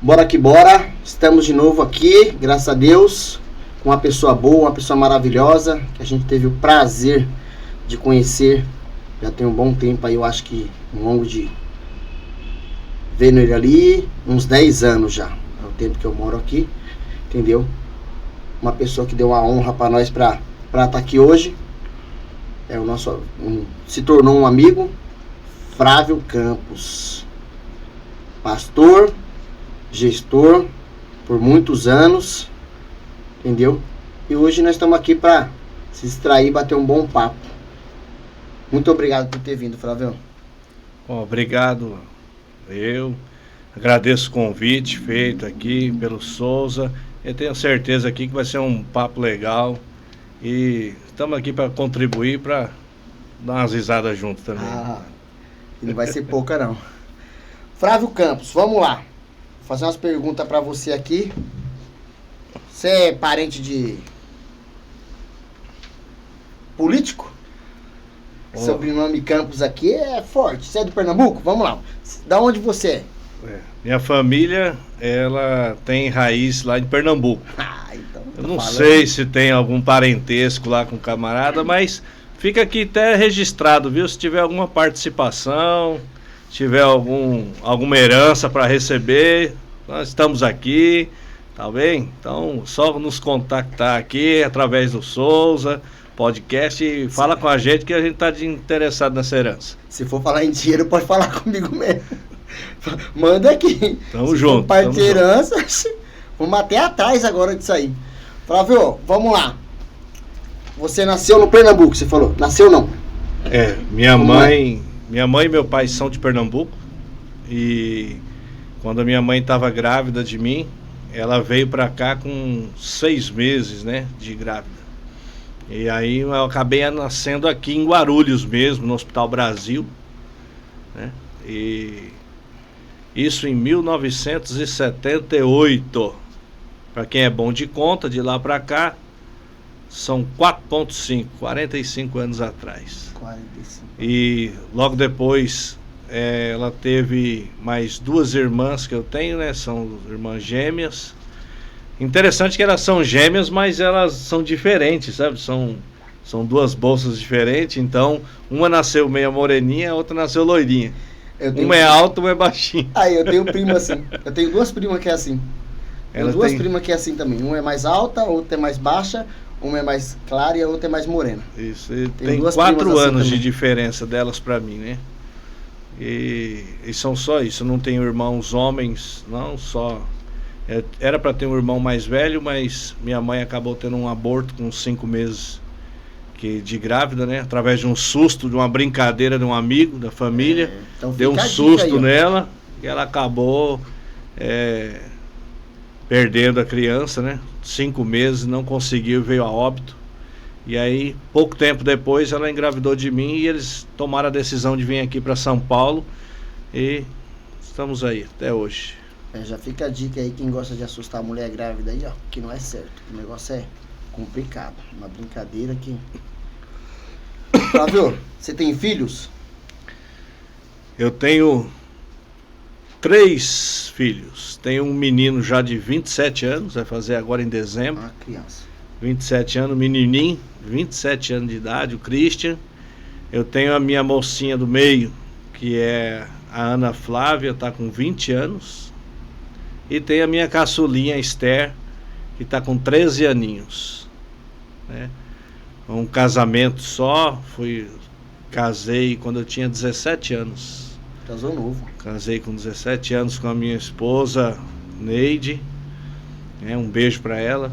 Bora que bora, estamos de novo aqui, graças a Deus, com uma pessoa boa, uma pessoa maravilhosa, que a gente teve o prazer de conhecer, já tem um bom tempo aí, eu acho que ao longo de vendo ele ali, uns 10 anos já, é o tempo que eu moro aqui, entendeu? Uma pessoa que deu uma honra para nós para estar aqui hoje, é o nosso, se tornou um amigo, Flávio Campos, pastor, gestor por muitos anos, entendeu? E hoje nós estamos aqui para se distrair e bater um bom papo. Muito obrigado por ter vindo, Flávio. Bom, obrigado. Eu agradeço o convite feito aqui pelo Souza. Eu tenho certeza aqui que vai ser um papo legal. E estamos aqui para contribuir, para dar umas risadas juntos também. E não vai ser pouca não. Flávio Campos, vamos lá. Vou fazer umas perguntas para você aqui. Você é parente de político? Sobrenome Campos aqui é forte. Você é do Pernambuco? Vamos lá. Da onde você é? Minha família, ela tem raiz lá em Pernambuco. Então eu não sei se tem algum parentesco lá com o camarada, mas fica aqui até registrado, viu? Se tiver alguma participação, se tiver alguma herança para receber, nós estamos aqui, tá bem? Então, só nos contactar aqui através do Souza Podcast e fala com a gente que a gente tá interessado nessa herança. Se for falar em dinheiro, pode falar comigo mesmo. Manda aqui. Tamo junto. Se for parte de herança, vamos até atrás agora disso aí. Flávio, vamos lá. Você nasceu no Pernambuco, você falou? Nasceu não? Minha mãe e meu pai são de Pernambuco. E quando a minha mãe estava grávida de mim, ela veio para cá com 6 meses, né, de grávida. E aí eu acabei nascendo aqui em Guarulhos mesmo, no Hospital Brasil, né? E isso em 1978. Para quem é bom de conta, de lá para cá, são 45 anos atrás. 45. E logo depois, ela teve mais 2 irmãs que eu tenho, né? São irmãs gêmeas. Interessante que elas são gêmeas, mas elas são diferentes, sabe? São 2 bolsas diferentes, então uma nasceu meio moreninha, a outra nasceu loirinha. Uma é alta, uma é baixinha. Eu tenho primo assim. Eu tenho 2 primas que é assim. Tenho 2 primas que é assim também. Uma é mais alta, a outra é mais baixa, uma é mais clara e a outra é mais morena. Isso, tem 4 anos assim de diferença delas pra mim, né? E são só isso, eu não tenho irmãos homens, não, só... Era para ter um irmão mais velho, mas minha mãe acabou tendo um aborto com 5 meses de grávida, né? Através de um susto, de uma brincadeira de um amigo da família. Então deu um susto nela e ela acabou perdendo a criança, né? 5 meses, não conseguiu, veio a óbito. E aí, pouco tempo depois, ela engravidou de mim e eles tomaram a decisão de vir aqui para São Paulo. E estamos aí, até hoje. Já fica a dica aí, quem gosta de assustar a mulher grávida aí, ó, que não é certo. O negócio é complicado. Uma brincadeira que... Flávio, você tem filhos? Eu tenho 3 filhos. Tenho um menino já de 27 anos, vai fazer agora em dezembro. Uma criança. 27 anos, menininho, 27 anos de idade, o Christian. Eu tenho a minha mocinha do meio, que é a Ana Flávia, tá com 20 anos. E tem a minha caçulinha Esther, que está com 13 aninhos, né? Um casamento só, casei quando eu tinha 17 anos. Casou novo. Casei com 17 anos com a minha esposa, Neide, né? Um beijo para ela.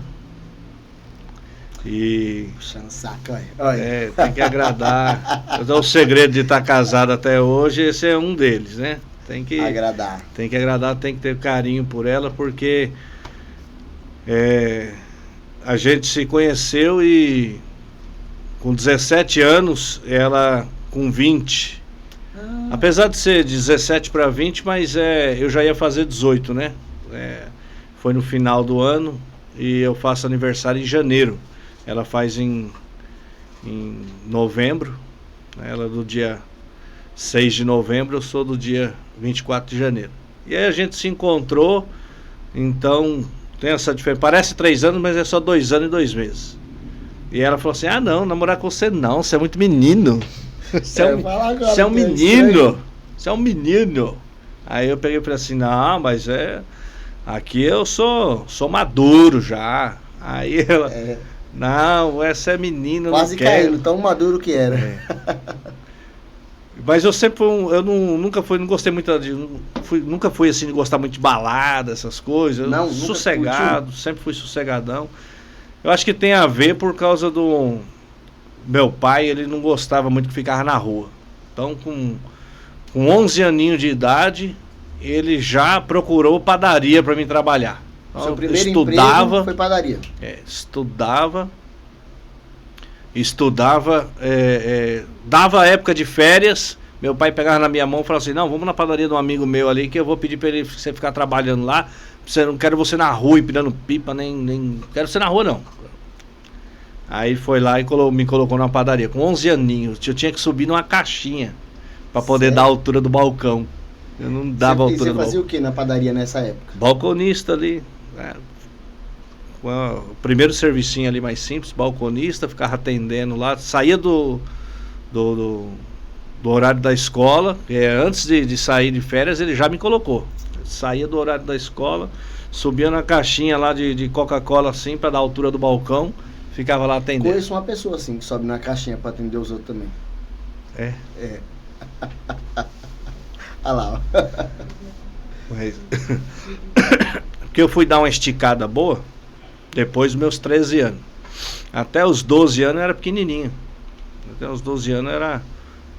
E... puxando o saco, olha. Tem que agradar. O segredo de estar casado até hoje, esse é um deles, né? Tem que agradar, tem que ter carinho por ela, porque a gente se conheceu e com 17 anos, ela com 20. Apesar de ser 17 para 20, mas eu já ia fazer 18, né? Foi no final do ano e eu faço aniversário em janeiro. Ela faz em novembro, né? Ela é do dia 6 de novembro, eu sou do dia 24 de janeiro. E aí a gente se encontrou, Então, tem essa diferença. Parece 3 anos, mas é só 2 anos e 2 meses. E ela falou assim, não, namorar com você não, você é muito menino. Você é um menino. Você é um menino. Aí eu peguei e falei assim, não, mas aqui eu sou maduro já. Aí ela, não, essa é menina. Quase caindo, tão maduro que era. Mas eu sempre não gostei muito nunca fui assim de gostar muito de balada, essas coisas. Não, sossegado, sempre fui sossegadão. Eu acho que tem a ver por causa do meu pai, ele não gostava muito que ficava na rua. Então com 11 aninhos de idade, ele já procurou padaria para mim trabalhar. Então, seu primeiro emprego foi padaria? Estudava, dava época de férias, meu pai pegava na minha mão e falava assim, não, vamos na padaria de um amigo meu ali, que eu vou pedir para ele você ficar trabalhando lá, não quero você na rua e pirando pipa, nem quero você na rua não. Aí foi lá e me colocou na padaria, com 11 aninhos, eu tinha que subir numa caixinha para poder dar a altura do balcão. Eu não dava a altura do balcão. Você fazia o que na padaria nessa época? Balconista ali, o primeiro servicinho ali mais simples, balconista, ficava atendendo lá, saía do horário da escola, antes de sair de férias ele já me colocou, saía do horário da escola, subia na caixinha lá de Coca-Cola assim, para dar a altura do balcão, ficava lá atendendo. Conheço uma pessoa assim, que sobe na caixinha para atender os outros também. Olha lá, ó. Porque eu fui dar uma esticada boa depois dos meus 13 anos. Até os 12 anos eu era pequenininho. Até os 12 anos era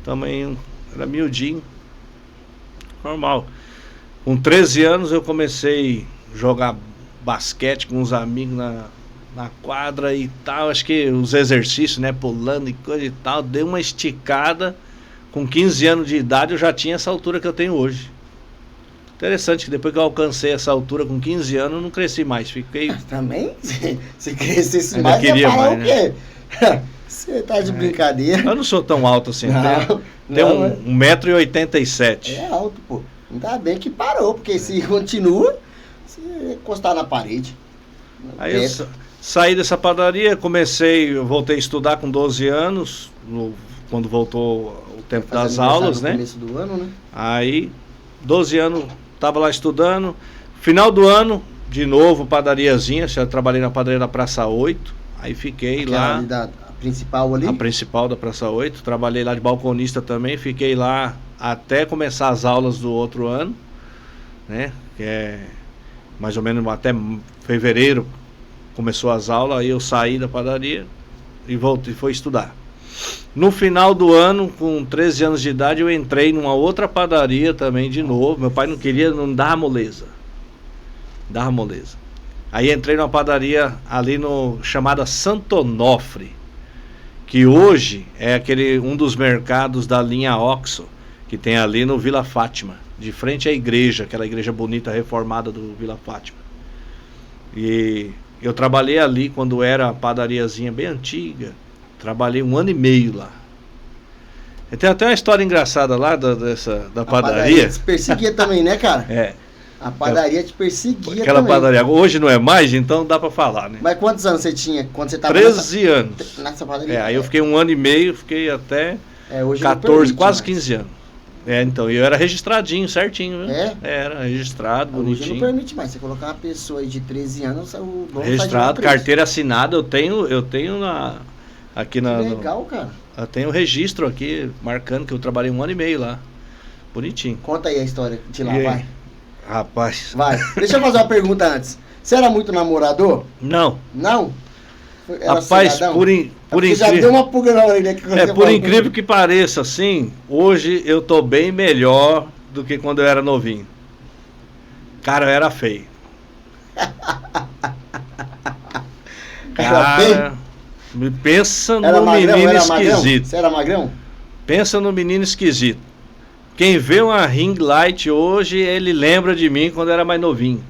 tamanho, era miudinho. Normal. Com 13 anos eu comecei a jogar basquete com uns amigos na quadra e tal. Acho que os exercícios, né, pulando e coisa e tal. Dei uma esticada. Com 15 anos de idade eu já tinha essa altura que eu tenho hoje. Interessante que depois que eu alcancei essa altura com 15 anos, eu não cresci mais. Fiquei... Também? Se crescesse mais, queria ia falar mais, o quê? Né? Você tá de brincadeira. Eu não sou tão alto assim. Tem 1,87 m. É alto, pô. Ainda bem que parou, porque se continua, se encostar na parede. Aí eu saí dessa padaria, voltei a estudar com 12 anos, quando voltou o tempo das aulas, né? Começo do ano, né? Aí, 12 anos, tava lá estudando. Final do ano, de novo, padariazinha. Já trabalhei na padaria da Praça 8. Aí fiquei lá. A principal ali? A principal da Praça 8. Trabalhei lá de balconista também. Fiquei lá até começar as aulas do outro ano, né? Que é mais ou menos até fevereiro começou as aulas. Aí eu saí da padaria e fui estudar. No final do ano, com 13 anos de idade, eu entrei numa outra padaria também de novo. Meu pai não dava moleza. Aí entrei numa padaria ali chamada Santo Onofre, que hoje é um dos mercados da linha Oxxo, que tem ali no Vila Fátima, de frente à igreja, aquela igreja bonita reformada do Vila Fátima. E eu trabalhei ali quando era a padariazinha bem antiga. Trabalhei 1 ano e meio lá. E tem até uma história engraçada lá da padaria. A padaria te perseguia também, né, cara? A padaria te perseguia aquela também. Padaria. Hoje não é mais, então dá pra falar, né? Mas quantos anos você tinha quando você tava 13 anos. Nessa padaria? Aí eu fiquei 1 ano e meio, fiquei até hoje 14, quase 15 anos. Então, eu era registradinho, certinho, né? Era registrado, bonitinho. Hoje não permite mais, você colocar uma pessoa aí de 13 anos, o dono registrado, carteira assinada, eu tenho aqui legal, cara. Eu tenho um registro aqui, marcando que eu trabalhei 1 ano e meio lá. Bonitinho. Conta aí a história de lá, vai. Rapaz. Vai. Deixa eu fazer uma pergunta antes. Você era muito namorador? Não. Não? Era rapaz, por incrível... já deu uma pulga na orelha aqui. Por incrível que pareça, assim, hoje eu tô bem melhor do que quando eu era novinho. Cara, eu era feio. Cara, pensa no menino esquisito. Você era magrão? Pensa no menino esquisito. Quem vê uma ring light hoje, ele lembra de mim quando era mais novinho.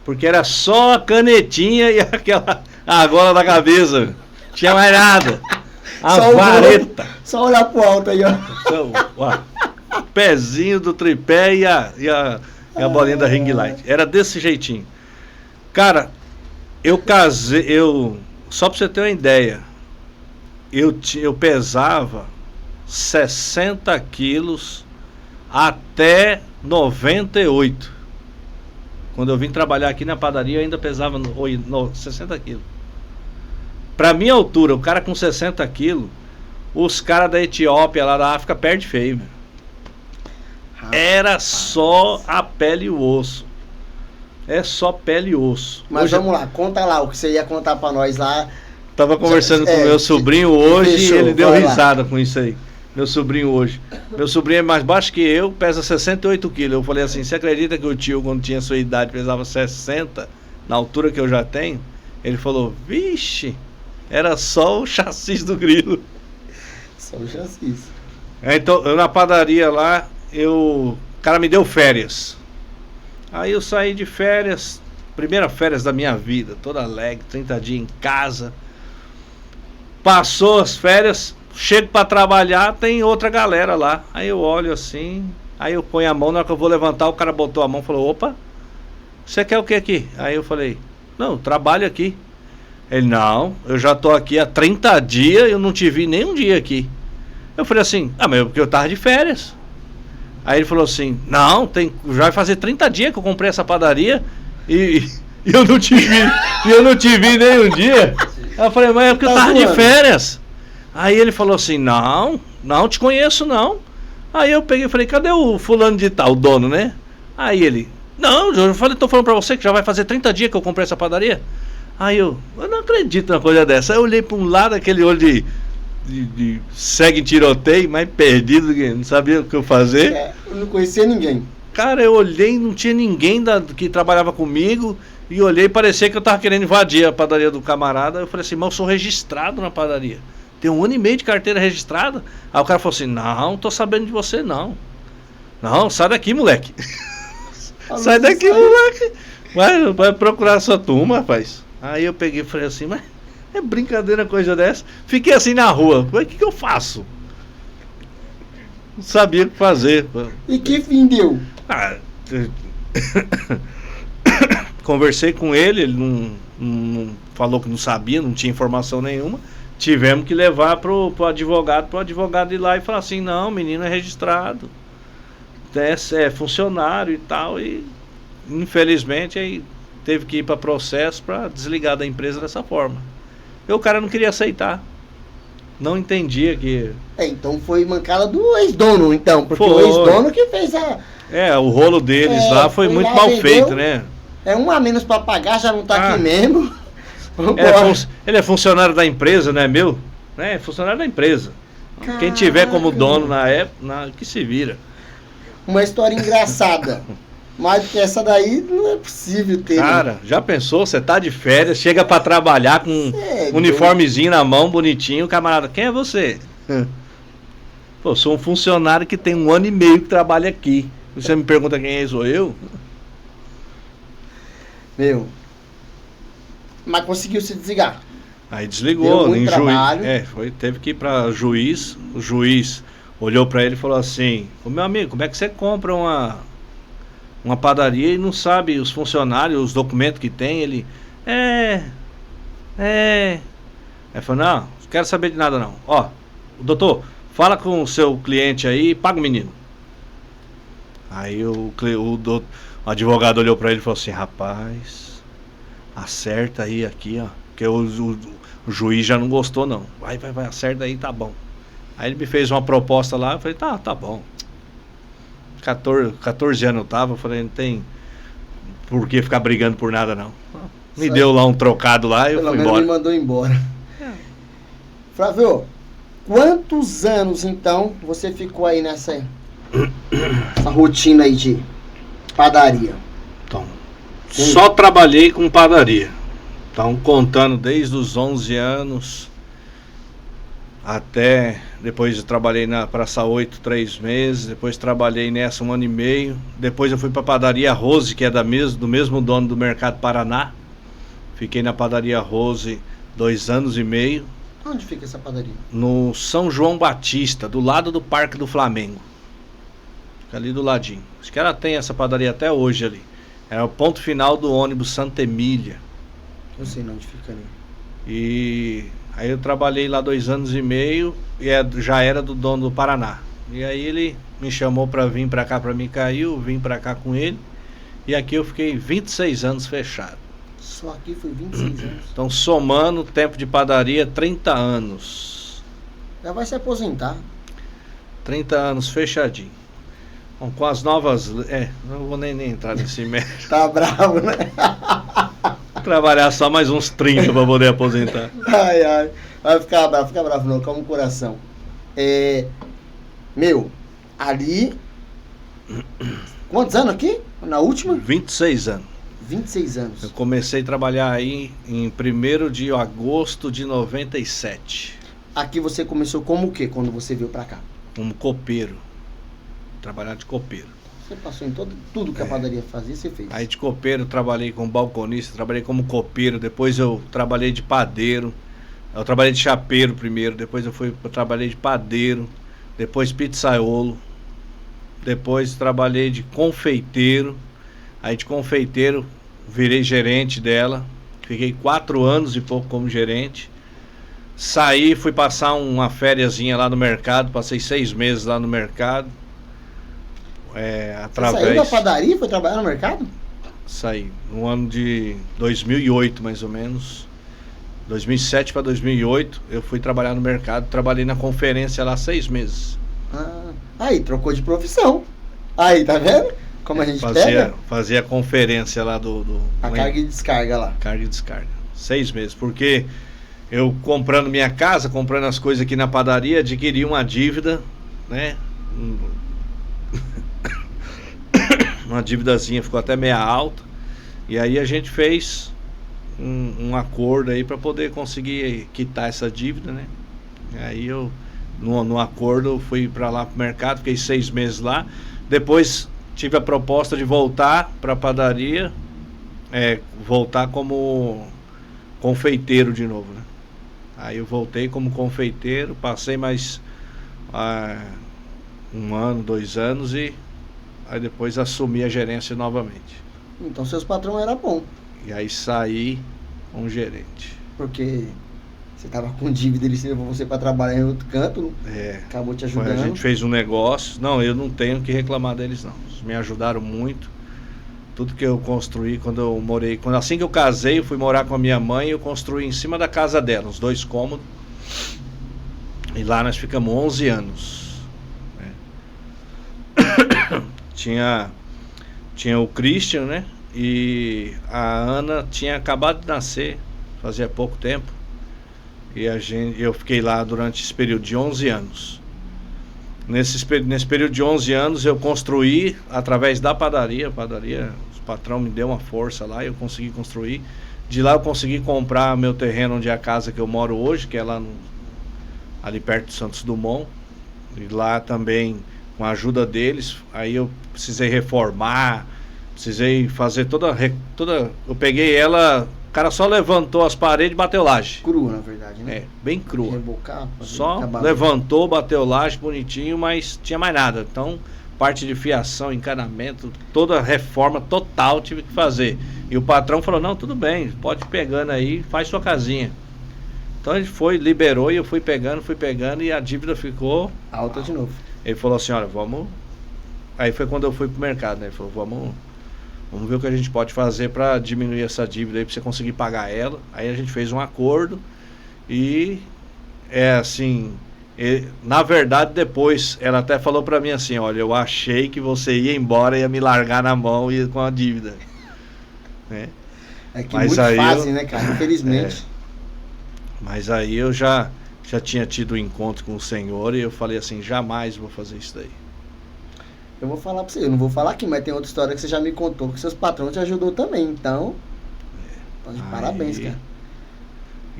Porque era só a canetinha e a gola da cabeça. Não tinha mais nada. A vareta. Só olhar pro alto aí, ó. O pezinho do tripé e a bolinha da ring light. Era desse jeitinho. Cara, eu casei, só pra você ter uma ideia, eu pesava 60 quilos até 98. Quando eu vim trabalhar aqui na padaria, eu ainda pesava 60 quilos. Pra minha altura, o cara com 60 quilos, os caras da Etiópia, lá da África, perde feio, meu. Era só a pele e o osso. É só pele e osso. Mas hoje, vamos lá, conta lá o que você ia contar pra nós lá. Tava conversando com meu sobrinho hoje e ele deu risada lá com isso aí. Meu sobrinho hoje. Meu sobrinho é mais baixo que eu, pesa 68 quilos. Eu falei assim, você acredita que o tio, quando tinha sua idade, pesava 60, na altura que eu já tenho? Ele falou, vixe, era só o chassi do grilo. Só o chassi. Então, eu na padaria lá, o cara me deu férias. Aí eu saí de férias, primeira férias da minha vida, toda alegre, 30 dias em casa. Passou as férias, chego pra trabalhar, tem outra galera lá. Aí eu olho assim, aí eu ponho a mão, na hora que eu vou levantar, o cara botou a mão e falou, opa, você quer o que aqui? Aí eu falei, não, trabalho aqui. Ele, não, eu já tô aqui há 30 dias e eu não te vi nem um dia aqui. Eu falei assim, mas porque eu tava de férias. Aí ele falou assim, não, já vai fazer 30 dias que eu comprei essa padaria e eu não te vi, nem um dia. Aí eu falei, mas é porque eu tava de férias. Aí ele falou assim, não te conheço não. Aí eu peguei e falei, cadê o fulano de tal, o dono, né? Aí ele, não, eu tô falando pra você que já vai fazer 30 dias que eu comprei essa padaria. Aí eu não acredito numa coisa dessa. Aí eu olhei pra um lado, aquele olho de segue em tiroteio, mais perdido, não sabia o que eu fazer. Eu não conhecia ninguém. Cara, eu olhei, não tinha ninguém que trabalhava comigo. E olhei e parecia que eu tava querendo invadir a padaria do camarada. Eu falei assim, mas eu sou registrado na padaria. Tem 1 ano e meio de carteira registrada. Aí o cara falou assim, não tô sabendo de você não. Não, sai daqui, moleque. Sai daqui, moleque. Vai procurar a sua turma, rapaz. Aí eu peguei e falei assim, mas é brincadeira coisa dessa. Fiquei assim na rua. O que eu faço? Não sabia o que fazer. E que fim deu? Conversei com ele não falou que não sabia, não tinha informação nenhuma. Tivemos que levar pro advogado ir lá e falar assim, não, menino é registrado. É funcionário e tal. E infelizmente aí teve que ir para processo para desligar da empresa dessa forma. E o cara não queria aceitar. Não entendia que... então foi mancada do ex-dono, então. Porque foi. O ex-dono que fez a... o rolo deles lá foi muito mal feito, né? É 1 a menos para pagar, já não tá aqui mesmo. Ele é funcionário da empresa, não é meu? É funcionário da empresa. Caraca. Quem tiver como dono na época, que se vira. Uma história engraçada. Mais do que essa daí não é possível ter. Cara, já pensou? Você tá de férias, chega pra trabalhar com um uniformezinho na mão, bonitinho, camarada, quem é você? Pô, sou um funcionário que tem 1 ano e meio que trabalha aqui. Você me pergunta quem é, sou eu? Mas conseguiu se desligar. Aí desligou, em trabalho. Teve que ir para juiz. O juiz olhou para ele e falou assim: meu amigo, como é que você compra uma padaria e não sabe os funcionários, os documentos que tem? Ele Aí falou, não quero saber de nada não. Ó, doutor, fala com o seu cliente aí e paga o menino. Aí o advogado olhou para ele e falou assim: rapaz, acerta aí aqui, ó, porque o juiz já não gostou não. Vai, acerta aí, tá bom. Aí ele me fez uma proposta lá, eu falei, tá bom. 14 anos eu tava, eu falei, não tem por que ficar brigando por nada não. Me deu lá um trocado lá e eu fui embora. Me mandou embora. Flávio, quantos anos então você ficou aí nessa rotina aí de padaria? Então, só trabalhei com padaria. Então, contando desde os 11 anos até depois eu trabalhei na Praça 8 3 meses, depois trabalhei nessa 1 ano e meio, depois eu fui para a padaria Rose, que é do mesmo dono do Mercado Paraná. Fiquei na padaria Rose 2 anos e meio. Onde fica essa padaria? No São João Batista, do lado do Parque do Flamengo. Fica ali do ladinho. Acho que ela tem essa padaria até hoje ali. Era o ponto final do ônibus Santa Emília. Eu sei onde fica ali. E aí eu trabalhei lá 2 anos e meio e já era do dono do Paraná. E aí ele me chamou para vir para cá, para Micaí, eu vim para cá com ele. E aqui eu fiquei 26 anos fechado. Só aqui foi 26 anos. Então, somando tempo de padaria, 30 anos. Já vai se aposentar. 30 anos fechadinho. Bom, com as novas... não vou nem entrar nesse mérito. Tá bravo, né? Trabalhar só mais uns 30 para poder aposentar. Ai. Vai ficar bravo não, calma o coração. Ali... Quantos anos aqui? Na última? 26 anos. 26 anos. Eu comecei a trabalhar aí em 1º de agosto de 97. Aqui você começou como o quê quando você veio pra cá? Como copeiro. Trabalhar de copeiro. Você passou em tudo que a padaria fazia, você fez. Aí de copeiro trabalhei como balconista, trabalhei como copeiro, depois eu trabalhei de padeiro. Eu trabalhei de chapeiro primeiro, depois eu trabalhei de padeiro, depois pizzaiolo, depois trabalhei de confeiteiro. Aí de confeiteiro virei gerente dela, fiquei 4 anos e pouco como gerente. Saí, fui passar uma fériasinha lá no mercado, passei 6 meses lá no mercado. Você saiu da padaria e foi trabalhar no mercado? Saí, no ano de 2008 mais ou menos, 2007 para 2008, eu fui trabalhar no mercado, trabalhei na conferência lá 6 meses. Aí, trocou de profissão. Aí, tá vendo? Como a gente pega? Fazia a conferência lá a carga e descarga lá. Carga e descarga. 6 meses, porque eu comprando minha casa, comprando as coisas aqui na padaria, adquiri uma dívida, né? Uma dívidazinha, ficou até meia alta. E aí a gente fez um acordo aí para poder conseguir quitar essa dívida, né? Aí eu, no acordo, fui para lá pro mercado, fiquei 6 meses lá. Depois tive a proposta de voltar para a padaria, voltar como confeiteiro de novo, né? Aí eu voltei como confeiteiro, passei mais 1 ano, 2 anos e aí depois assumi a gerência novamente. Então seus patrões eram bons. E aí saí como gerente. Porque você tava com dívida, ele levou você para trabalhar em outro canto, acabou te ajudando. A gente fez um negócio. Não, eu não tenho que reclamar deles não. Eles me ajudaram muito. Tudo que eu construí quando eu morei, assim que eu casei, eu fui morar com a minha mãe, eu construí em cima da casa dela, uns 2 cômodos. E lá nós ficamos 11 anos. Tinha o Christian, né? E a Ana tinha acabado de nascer, fazia pouco tempo. E eu fiquei lá durante esse período de 11 anos. Nesse período de 11 anos eu construí através da padaria. O patrão me deu uma força lá e eu consegui construir. De lá eu consegui comprar meu terreno onde é a casa que eu moro hoje, que é lá ali perto de Santos Dumont. E lá também, com a ajuda deles, aí eu precisei reformar, precisei fazer toda. Eu peguei ela, o cara só levantou as paredes e bateu laje. Crua, na verdade, né? Bem crua. Rebocar, só levantou, bateu laje bonitinho, mas tinha mais nada. Então, parte de fiação, encanamento, toda reforma total tive que fazer. E o patrão falou, não, tudo bem, pode ir pegando aí, faz sua casinha. Então ele liberou e eu fui pegando e a dívida ficou alta de novo. Ele falou assim, olha, vamos... Aí foi quando eu fui pro mercado, né? Ele falou, vamos ver o que a gente pode fazer para diminuir essa dívida aí, pra você conseguir pagar ela. Aí a gente fez um acordo e na verdade depois ela até falou para mim assim, olha, eu achei que você ia embora, ia me largar na mão e com a dívida. Né? É que muito fácil, né, cara? Infelizmente. Mas aí eu já tinha tido um encontro com o Senhor e eu falei assim, jamais vou fazer isso daí. Eu vou falar pra você, eu não vou falar aqui, mas tem outra história que você já me contou, que seus patrões te ajudou também, então... Parabéns, cara.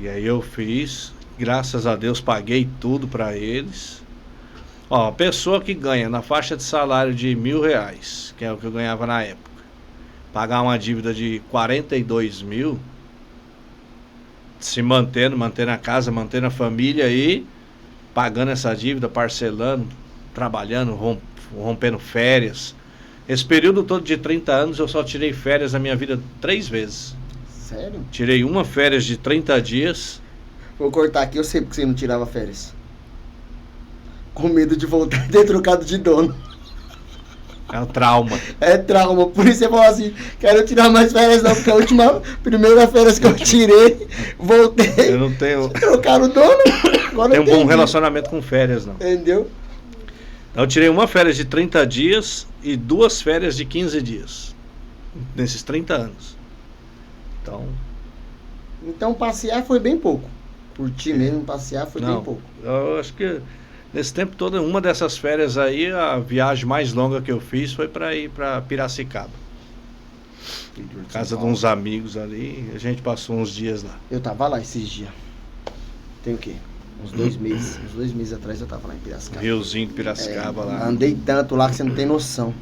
E aí eu fiz, graças a Deus paguei tudo pra eles. Ó, a pessoa que ganha na faixa de salário de R$1.000, que é o que eu ganhava na época, pagar uma dívida de 42 mil, se mantendo a casa, mantendo a família e pagando essa dívida, parcelando, trabalhando, rompendo férias, Esse período todo de 30 anos eu só tirei férias na minha vida 3 vezes. Sério? Tirei uma férias de 30 dias. Vou cortar aqui, eu sei porque você não tirava férias. Com medo de voltar e ter trocado de dono. É um trauma. É trauma, por isso você falou assim, quero tirar mais férias não, porque primeira férias que eu tirei, voltei. Eu não tenho. Trocaram o dono, agora Tenho um bom entendi. relacionamento com férias, não. Entendeu? Então eu tirei uma férias de 30 dias e 2 férias de 15 dias. Nesses 30 anos. Então passear foi bem pouco. Por ti mesmo, passear foi bem Não, pouco. eu acho que nesse tempo todo, uma dessas férias aí, a viagem mais longa que eu fiz foi para ir para Piracicaba. Casa de uns amigos ali, a gente passou uns dias lá. Eu tava lá esses dias. Tem o quê? Uns 2 meses. Uns 2 meses atrás eu tava lá em Piracicaba. Riozinho de Piracicaba lá. Andei tanto lá que você não tem noção.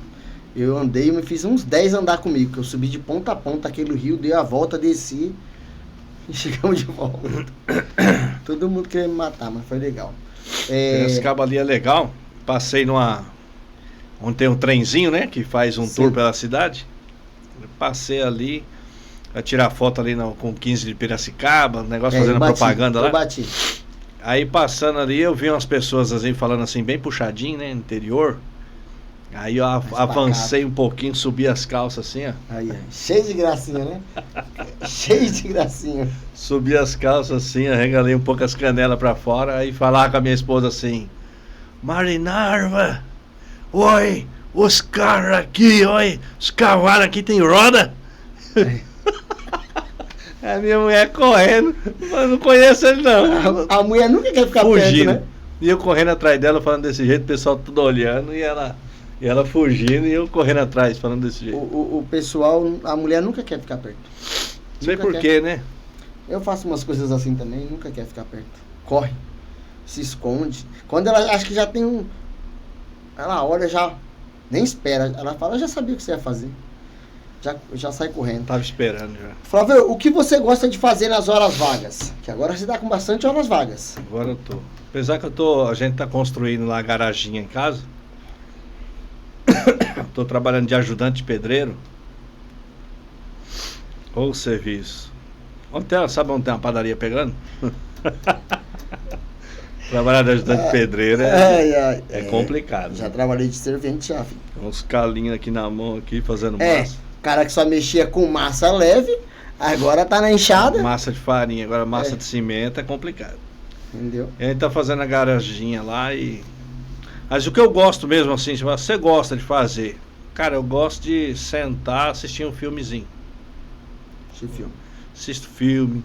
Eu andei, eu me fiz uns 10 andar comigo, que eu subi de ponta a ponta aquele rio, dei a volta, desci e chegamos de volta. Todo mundo queria me matar, mas foi legal. Piracicaba ali é legal. Passei onde tem um trenzinho, né? Que faz um tour pela cidade. Eu passei ali, a tirar foto ali com 15 de Piracicaba, negócio fazendo propaganda lá. Eu bati. Aí passando ali, eu vi umas pessoas assim, falando assim, bem puxadinho, né? Interior. Aí eu avancei um pouquinho, subi as calças assim, ó. Aí, cheio de gracinha, né? Cheio de gracinha. Subi as calças assim, arregalei um pouco as canelas pra fora, aí falava com a minha esposa assim, Marinarva, oi, os carros aqui, oi, os cavalos aqui tem roda? A minha mulher correndo, mas não conheço ele não. A mulher nunca quer ficar fugindo, perto, né? E eu correndo atrás dela, falando desse jeito, o pessoal tudo olhando, e ela fugindo e eu correndo atrás, falando desse jeito. O pessoal, a mulher nunca quer ficar perto. Não sei porquê, né? Eu faço umas coisas assim também, nunca quer ficar perto. Corre, se esconde. Quando ela acha que já tem ela olha, já nem espera. Ela fala, eu já sabia o que você ia fazer. Já sai correndo. Tava esperando já. Flávio, o que você gosta de fazer nas horas vagas? Que agora você tá com bastante horas vagas. Agora eu tô. Apesar que a gente tá construindo lá a garaginha em casa. Tô trabalhando de ajudante de pedreiro. Ô serviço. Sabe onde tem uma padaria pegando? Trabalhar de ajudante de pedreiro é complicado. Já né? trabalhei de servente já, filho. Uns calinhos aqui na mão, aqui, fazendo massa. Cara que só mexia com massa leve, agora tá na enxada. Massa de farinha, agora massa de cimento é complicado. Entendeu? E a gente tá fazendo a garaginha lá e... Mas o que eu gosto mesmo assim, você gosta de fazer? Cara, eu gosto de sentar, assistir um filmezinho. Assistir filme. Assisto filme,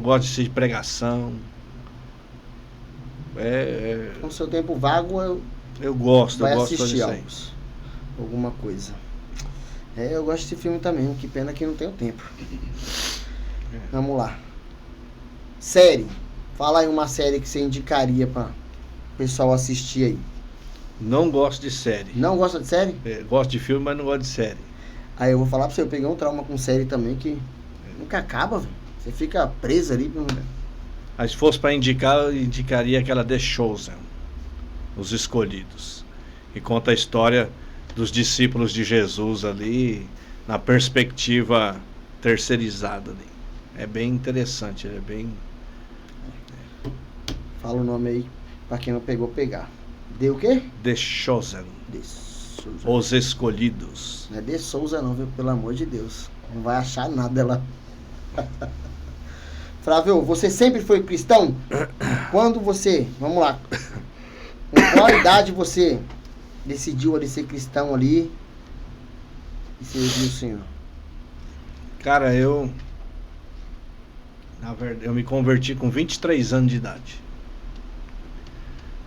gosto de assistir pregação. No seu tempo vago, eu gosto vai de assistir fazer algo, alguma coisa. Eu gosto desse filme também, que pena que não tenho tempo. Vamos lá. Série. Fala aí uma série que você indicaria para o pessoal assistir aí. Não gosto de série. Não gosta de série? Gosto de filme, mas não gosto de série. Aí eu vou falar pra você, eu peguei um trauma com série também que nunca acaba, velho. Você fica preso ali. Mas se fosse para indicar, eu indicaria aquela The Chosen, Os Escolhidos, que conta a história dos discípulos de Jesus ali, na perspectiva terceirizada ali. É bem interessante, é bem... Fala o nome aí, pra quem não pegou, pegar. The o quê? The Chosen. The Souza. Os Escolhidos. Não é The Souza não, viu? Pelo amor de Deus. Não vai achar nada lá. Flávio, você sempre foi cristão? Quando você... Vamos lá. Com qual idade você decidiu ali ser cristão ali e servir o Senhor? Cara, na verdade, eu me converti com 23 anos de idade.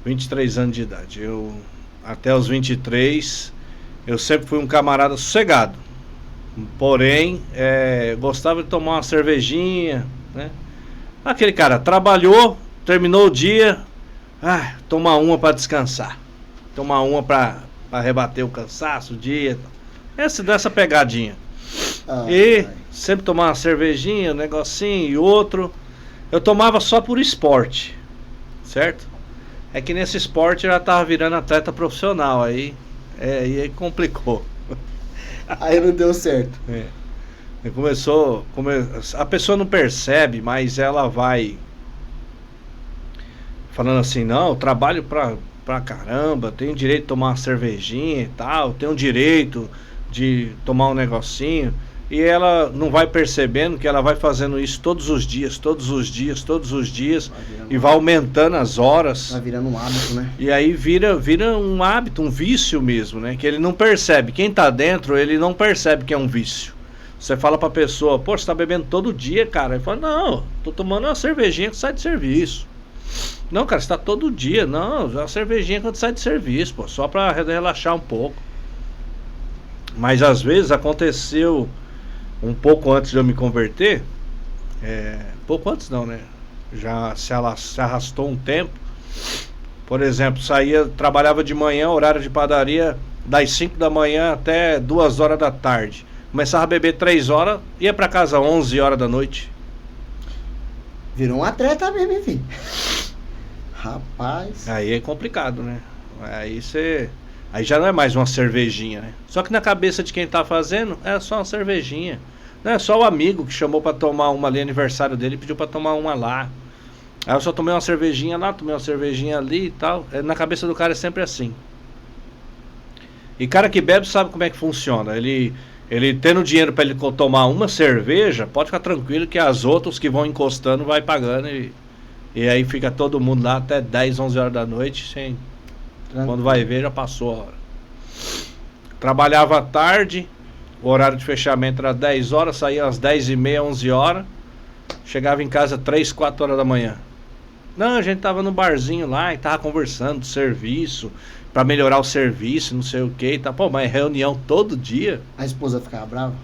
23 anos de idade. Até os 23, eu sempre fui um camarada sossegado. Porém, gostava de tomar uma cervejinha, né? Aquele cara trabalhou, terminou o dia, tomar uma para descansar. Tomar uma para rebater o cansaço, o dia. Dessa pegadinha. Sempre tomar uma cervejinha, um negocinho e outro. Eu tomava só por esporte, certo? É que nesse esporte eu já tava virando atleta profissional, aí E aí complicou. Aí não deu certo. A pessoa não percebe, mas ela vai falando assim, não, eu trabalho pra caramba, tenho direito de tomar uma cervejinha e tal, tenho direito de tomar um negocinho. E ela não vai percebendo que ela vai fazendo isso todos os dias, e vai aumentando as horas. Vai virando um hábito, né? E aí vira um hábito, um vício mesmo, né? Que ele não percebe. Quem tá dentro, ele não percebe que é um vício. Você fala pra pessoa, pô, você tá bebendo todo dia, cara. Ele fala, não, tô tomando uma cervejinha que sai de serviço. Não, cara, você tá todo dia. Não, uma cervejinha quando sai de serviço, pô, só pra relaxar um pouco. Mas às vezes aconteceu um pouco antes de eu me converter, pouco antes não, né? Já se arrastou um tempo. Por exemplo, trabalhava de manhã, horário de padaria, das 5 da manhã até 2 horas da tarde. Começava a beber 3 horas, ia pra casa 11 horas da noite. Virou um atleta mesmo, hein, filho? Rapaz. Aí é complicado, né? Aí já não é mais uma cervejinha, né? Só que na cabeça de quem tá fazendo, é só uma cervejinha. Não é só o amigo que chamou pra tomar uma ali, aniversário dele, pediu pra tomar uma lá. Aí eu só tomei uma cervejinha lá, tomei uma cervejinha ali e tal. Na cabeça do cara é sempre assim. E cara que bebe sabe como é que funciona. Ele tendo dinheiro pra ele tomar uma cerveja, pode ficar tranquilo que as outras que vão encostando vai pagando. E aí fica todo mundo lá até 10, 11 horas da noite sem... Quando vai ver, já passou a hora. Trabalhava à tarde, o horário de fechamento era 10 horas, saía às 10h30, 11 horas. Chegava em casa 3, 4 horas da manhã. Não, a gente tava no barzinho lá e tava conversando do serviço, pra melhorar o serviço, não sei o que. Tá. Pô, mas reunião todo dia. A esposa ficava brava?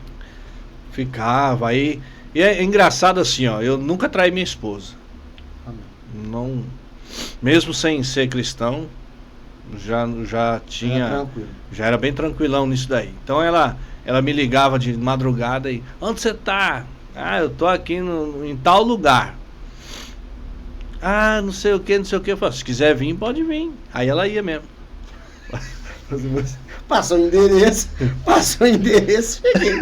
Ficava, aí... E é engraçado assim, ó, eu nunca traí minha esposa. Não... Mesmo sem ser cristão... Já tinha, já era bem tranquilão nisso daí. Então ela me ligava de madrugada e, onde você tá? Ah, eu tô aqui em tal lugar. Ah, não sei o que. Eu falei, se quiser vir, pode vir. Aí ela ia mesmo. Passou o endereço, cheguei.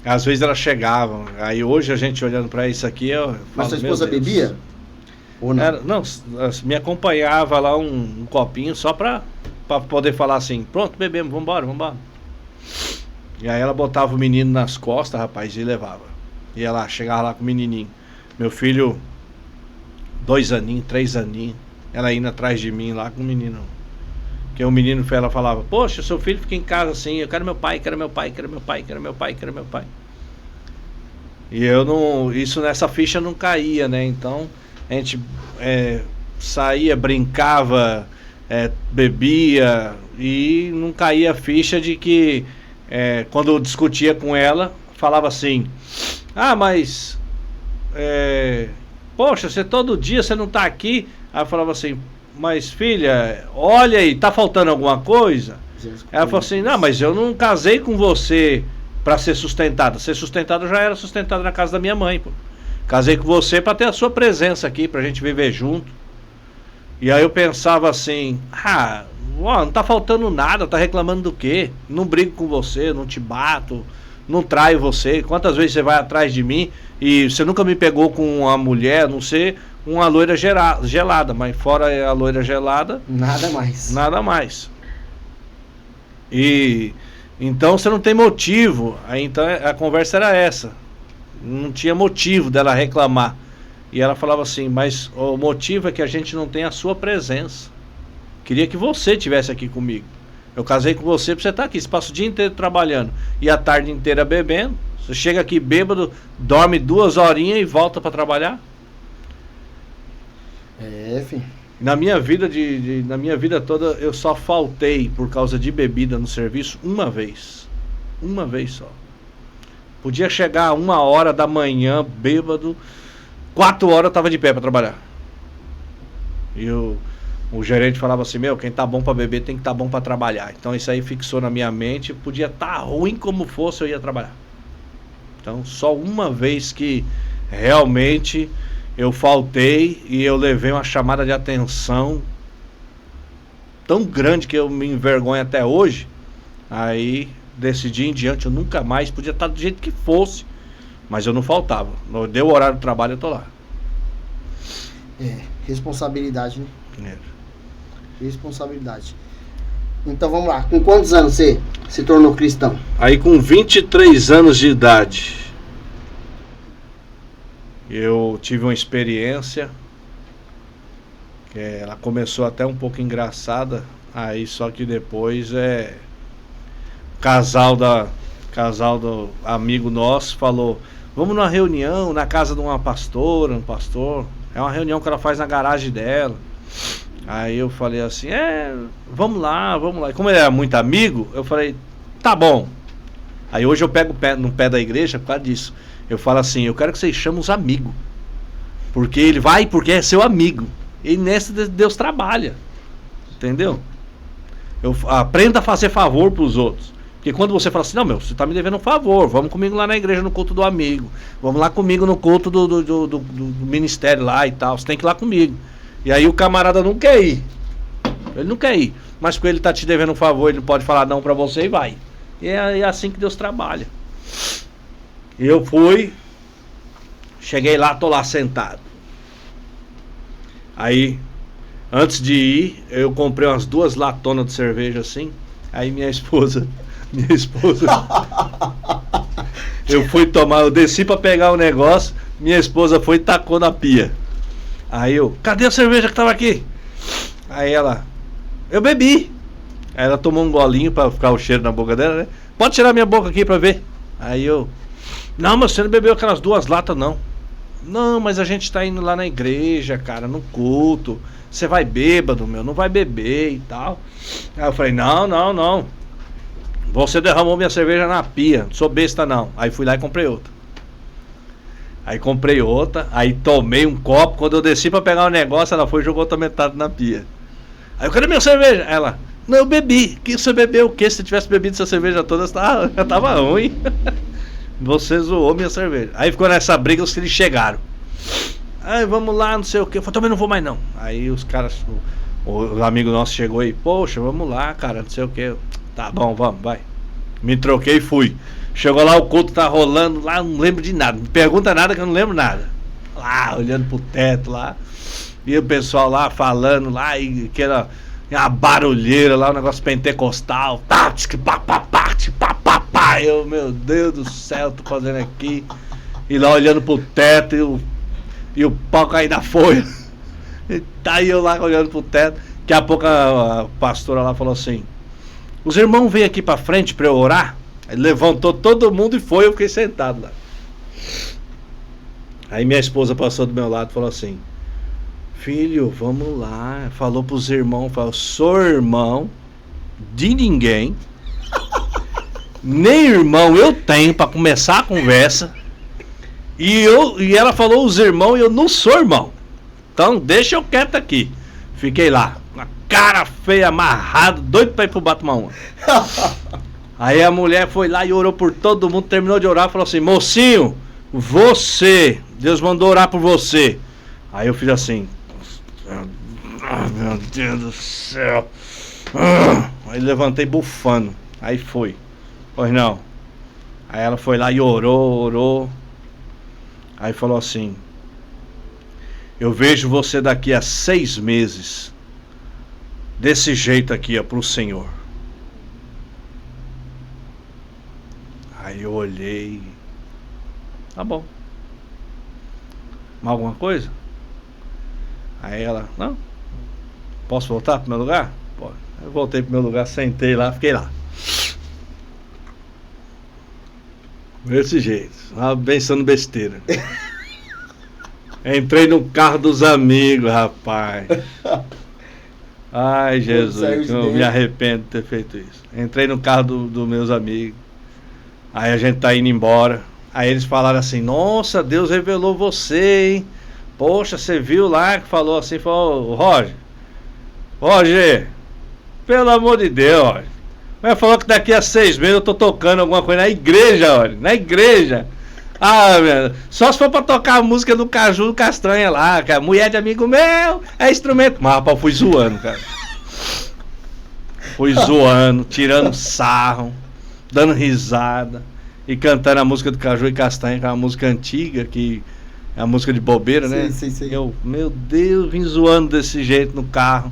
Às vezes ela chegava. Aí hoje a gente olhando pra isso aqui, mas sua esposa bebia? Ou não? Não, me acompanhava lá um copinho só pra poder falar assim, pronto, bebemos, vambora. E aí ela botava o menino nas costas, rapaz, e levava. E ela chegava lá com o menininho. Meu filho, 2 aninhos, 3 aninhos, ela indo atrás de mim lá com o menino. Porque o menino, ela falava, poxa, seu filho fica em casa assim, eu quero meu pai. E eu não, isso nessa ficha não caía, né, então... A gente saía, brincava, bebia e não caía a ficha de que quando eu discutia com ela, falava assim, ah, mas poxa, você todo dia você não tá aqui. Aí eu falava assim, mas filha, olha aí, tá faltando alguma coisa? Ela falou assim, não, mas eu não casei com você pra ser sustentada. Ser sustentada, eu já era sustentada na casa da minha mãe, pô. Casei com você para ter a sua presença aqui, pra gente viver junto. E aí eu pensava assim, não tá faltando nada, tá reclamando do quê? Não brigo com você, não te bato, não traio você. Quantas vezes você vai atrás de mim e você nunca me pegou com uma mulher, a não ser uma loira gelada, mas fora a loira gelada... Nada mais. E então você não tem motivo. Aí então a conversa era essa. Não tinha motivo dela reclamar. E ela falava assim, mas o motivo é que a gente não tem a sua presença. Queria que você estivesse aqui comigo. Eu casei com você pra você estar aqui. Você passa o dia inteiro trabalhando e a tarde inteira bebendo. Você chega aqui bêbado, dorme 2 horinhas e volta pra trabalhar. Filho. Na minha vida toda eu só faltei por causa de bebida no serviço uma vez só. Podia chegar 1 hora da manhã bêbado, 4 horas eu tava de pé pra trabalhar. E o gerente falava assim, quem tá bom pra beber tem que tá bom pra trabalhar. Então isso aí fixou na minha mente, podia tá ruim como fosse, eu ia trabalhar. Então só uma vez que realmente eu faltei e eu levei uma chamada de atenção tão grande que eu me envergonho até hoje. Aí, desse dia em diante, eu nunca mais podia estar do jeito que fosse, mas eu não faltava. Deu o horário do trabalho, eu tô lá. Responsabilidade, né? Responsabilidade. Então vamos lá, com quantos anos você se tornou cristão? Aí com 23 anos de idade, eu tive uma experiência, que ela começou até um pouco engraçada, aí só que depois casal do amigo nosso falou, vamos numa reunião na casa de uma pastora, um pastor, é uma reunião que ela faz na garagem dela. Aí eu falei assim, vamos lá. E como ele era muito amigo, eu falei, tá bom. Aí hoje eu pego no pé da igreja por causa disso. Eu falo assim, eu quero que vocês chamem os amigos. Porque ele vai porque é seu amigo. E nessa Deus trabalha. Entendeu? Aprenda a fazer favor pros outros. Porque quando você fala assim, não, você tá me devendo um favor, vamos comigo lá na igreja no culto do amigo. Vamos lá comigo no culto do ministério lá e tal. Você tem que ir lá comigo. E aí o camarada não quer ir. Ele não quer ir. Mas porque ele tá te devendo um favor, ele pode falar não pra você e vai. E é assim que Deus trabalha. Eu fui. Cheguei lá, tô lá sentado. Aí, antes de ir, eu comprei umas 2 latonas de cerveja assim. Aí minha esposa. Eu desci pra pegar o negócio. Minha esposa foi e tacou na pia. Aí eu, cadê a cerveja que tava aqui? Aí ela, eu bebi. Aí ela tomou um golinho pra ficar o cheiro na boca dela, né? Pode tirar minha boca aqui pra ver. Aí eu, não, mas você não bebeu aquelas 2 latas não. Não, mas a gente tá indo lá na igreja, cara, no culto. Você vai bêbado, não vai beber e tal. Aí eu falei, não. Você derramou minha cerveja na pia, não sou besta não. Aí fui lá e comprei outra. Aí tomei um copo. Quando eu desci pra pegar o negócio, ela foi e jogou outra metade na pia. Aí eu, cadê minha cerveja? Ela, não, eu bebi. Que você bebeu o quê? Se você tivesse bebido essa cerveja toda, já tava ruim. Você zoou minha cerveja. Aí ficou nessa briga, os filhos chegaram. Aí vamos lá, não sei o que. Eu falei, também não vou mais não. Aí os caras, o amigo nosso chegou aí, poxa, vamos lá, cara, não sei o que. Tá bom, vamos, vai. Me troquei e fui. Chegou lá, o culto tá rolando lá, não lembro de nada. Me pergunta nada que eu não lembro nada. Lá, olhando pro teto lá. E o pessoal lá falando lá, e que era uma barulheira lá, um negócio pentecostal. Eu, meu Deus do céu, tô fazendo aqui. E lá olhando pro teto e o pau cair da folha. E tá eu lá olhando pro teto. Daqui a pouco a pastora lá falou assim, os irmãos vêm aqui pra frente pra eu orar. Aí levantou todo mundo e foi, eu fiquei sentado lá. Aí minha esposa passou do meu lado e falou assim, filho, vamos lá. Falou pros irmãos, falou, sou irmão de ninguém. Nem irmão eu tenho pra começar a conversa. E ela falou os irmãos e eu não sou irmão. Então deixa eu quieto aqui. Fiquei lá, com a cara feia, amarrado, doido pra ir pro Batman. Aí a mulher foi lá e orou por todo mundo, terminou de orar, falou assim, mocinho, Deus mandou orar por você. Aí eu fiz assim, meu Deus do céu. Aí levantei bufando, aí foi. Pois não. Aí ela foi lá e orou. Aí falou assim, eu vejo você daqui a 6 meses, desse jeito aqui, ó, pro Senhor. Aí eu olhei. Tá bom. Mais alguma coisa? Aí ela, não. Posso voltar pro meu lugar? Pode. Eu voltei pro meu lugar, sentei lá, fiquei lá. Desse jeito, pensando besteira. Entrei no carro dos amigos, rapaz. Ai, Jesus, eu me arrependo de ter feito isso. Entrei no carro dos meus amigos. Aí a gente tá indo embora. Aí eles falaram assim, nossa, Deus revelou você, hein? Poxa, você viu lá que falou assim, falou, Roger, pelo amor de Deus, Roger. Mas falou que daqui a 6 meses eu tô tocando alguma coisa na igreja, olha. Na igreja. Ah, meu, só se for pra tocar a música do Caju do Castanha lá, que a mulher de amigo meu é instrumento. Mas rapaz, eu fui zoando, cara. fui zoando, tirando sarro, dando risada e cantando a música do Caju e Castanha, que é uma música antiga, que é a música de bobeira, né? Sim. Eu, meu Deus, vim zoando desse jeito no carro.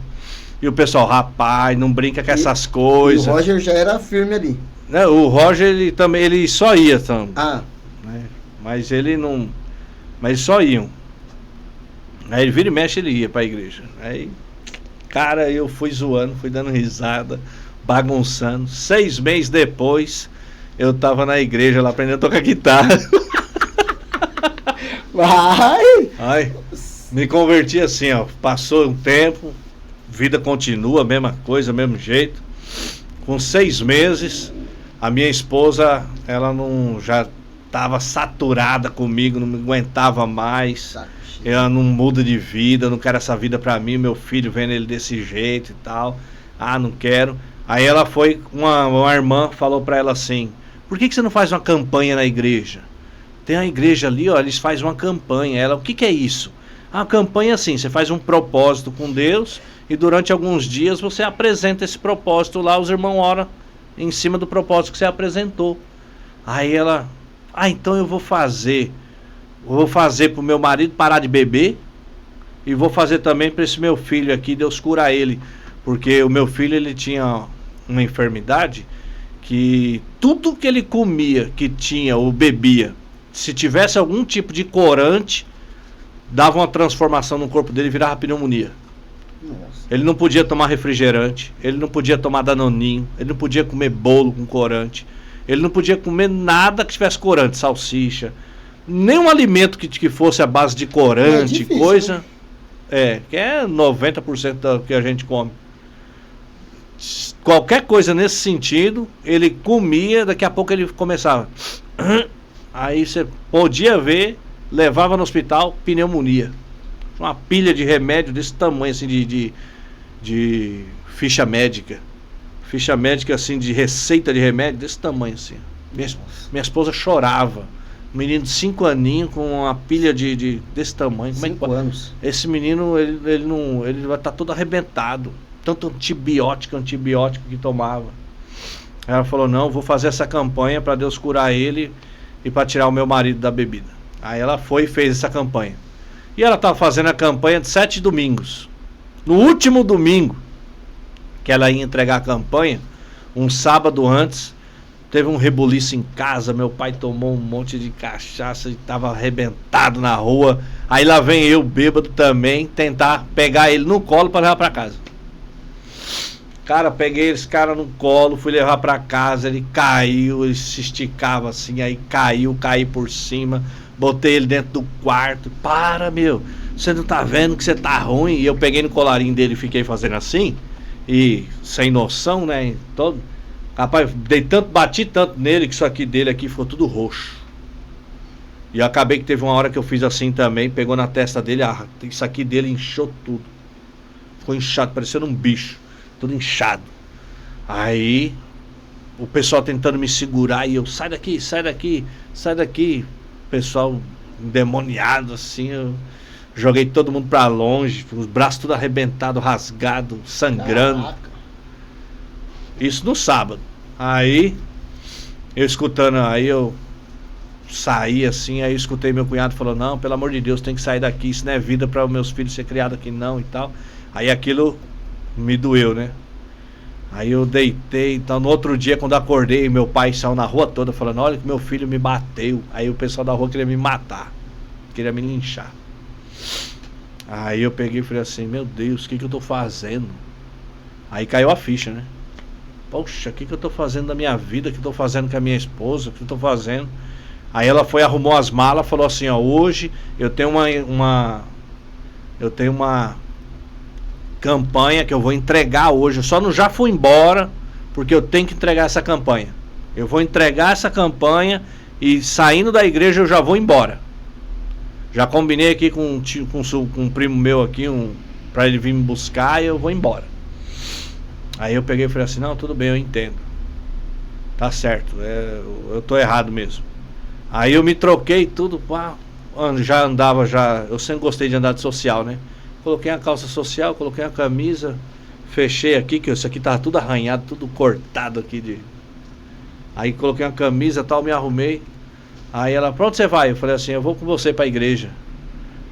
E o pessoal, rapaz, não brinca com essas coisas. E o Roger já era firme ali. Né, o Roger, ele também, ele só ia, Ah. né? Mas ele não... Mas eles só iam. Aí ele vira e mexe, ele ia pra igreja. Aí, cara, eu fui zoando, fui dando risada, bagunçando. 6 meses depois, eu tava na igreja lá aprendendo a tocar guitarra. Ai, me converti assim, ó. Passou um tempo, vida continua, mesma coisa, mesmo jeito. Com 6 meses, a minha esposa, ela não já estava saturada comigo, não me aguentava mais. Ela não muda de vida, não quero essa vida pra mim, meu filho vendo ele desse jeito e tal. Ah, não quero. Aí ela foi, uma irmã falou pra ela assim: por que você não faz uma campanha na igreja? Tem uma igreja ali, ó, eles fazem uma campanha. Ela, o que é isso? A campanha é assim, você faz um propósito com Deus e durante alguns dias você apresenta esse propósito lá, os irmãos oram em cima do propósito que você apresentou. Aí ela, então eu vou fazer pro meu marido parar de beber e vou fazer também para esse meu filho aqui, Deus cura ele, porque o meu filho, ele tinha uma enfermidade que tudo que ele comia, que tinha ou bebia, se tivesse algum tipo de corante, dava uma transformação no corpo dele e virava pneumonia. Nossa. Ele não podia tomar refrigerante, ele não podia tomar danoninho, ele não podia comer bolo com corante, ele não podia comer nada que tivesse corante, salsicha, nenhum alimento que fosse a base de corante, difícil, coisa. né? Que é 90% do que a gente come. Qualquer coisa nesse sentido, ele comia, daqui a pouco ele começava. Aí você podia ver, levava no hospital, pneumonia. Uma pilha de remédio desse tamanho, assim, de ficha médica. Ficha médica, assim, de receita de remédio desse tamanho, assim. Minha esposa chorava. Um menino de 5 aninhos com uma pilha desse tamanho. 5 anos. Esse menino, ele vai estar todo arrebentado. Tanto antibiótico que tomava. Ela falou, não, vou fazer essa campanha para Deus curar ele e para tirar o meu marido da bebida. Aí ela foi e fez essa campanha. E ela estava fazendo a campanha de 7 domingos. No último domingo que ela ia entregar a campanha, um sábado antes, teve um rebuliço em casa. Meu pai tomou um monte de cachaça e estava arrebentado na rua. Aí lá vem eu, bêbado também, tentar pegar ele no colo para levar para casa. Cara, peguei esse cara no colo, fui levar pra casa, ele caiu, ele se esticava assim, aí caí por cima, botei ele dentro do quarto. Para, meu, você não tá vendo que você tá ruim? E eu peguei no colarinho dele e fiquei fazendo assim, e sem noção, né, todo. Rapaz, bati tanto nele que isso aqui dele aqui ficou tudo roxo. E acabei que teve uma hora que eu fiz assim também, pegou na testa dele, isso aqui dele inchou tudo. Ficou inchado, parecendo um bicho. Tudo inchado. Aí o pessoal tentando me segurar e eu, sai daqui. O pessoal endemoniado assim, eu joguei todo mundo pra longe, os braços tudo arrebentado, rasgado, sangrando. Caraca. Isso no sábado. Aí eu escutando, aí eu saí assim, aí eu escutei meu cunhado falou, não, pelo amor de Deus, tem que sair daqui, isso não é vida para os meus filhos ser criados aqui não e tal. Aí aquilo me doeu, né? Aí eu deitei, então no outro dia quando eu acordei, meu pai saiu na rua toda falando, olha que meu filho me bateu. Aí o pessoal da rua queria me matar, queria me linchar. Aí eu peguei e falei assim, meu Deus, o que eu tô fazendo? Aí caiu a ficha, né? Poxa, o que eu tô fazendo da minha vida? O que eu tô fazendo com a minha esposa? O que eu tô fazendo? Aí ela foi, arrumou as malas, falou assim, ó, hoje eu tenho uma campanha que eu vou entregar hoje. Eu só não já fui embora porque eu tenho que entregar essa campanha. Eu vou entregar essa campanha e saindo da igreja eu já vou embora. Já combinei aqui com um primo meu aqui, pra ele vir me buscar e eu vou embora. Aí eu peguei e falei assim, não, tudo bem, eu entendo. Tá certo, eu tô errado mesmo. Aí eu me troquei tudo, já andava, eu sempre gostei de andar de social, né? Coloquei a calça social, coloquei a camisa, Fechei aqui, que isso aqui tava tudo arranhado, tudo cortado aqui. Aí coloquei uma camisa e tal, me arrumei. Aí ela, pra onde você vai? Eu falei assim, eu vou com você pra igreja.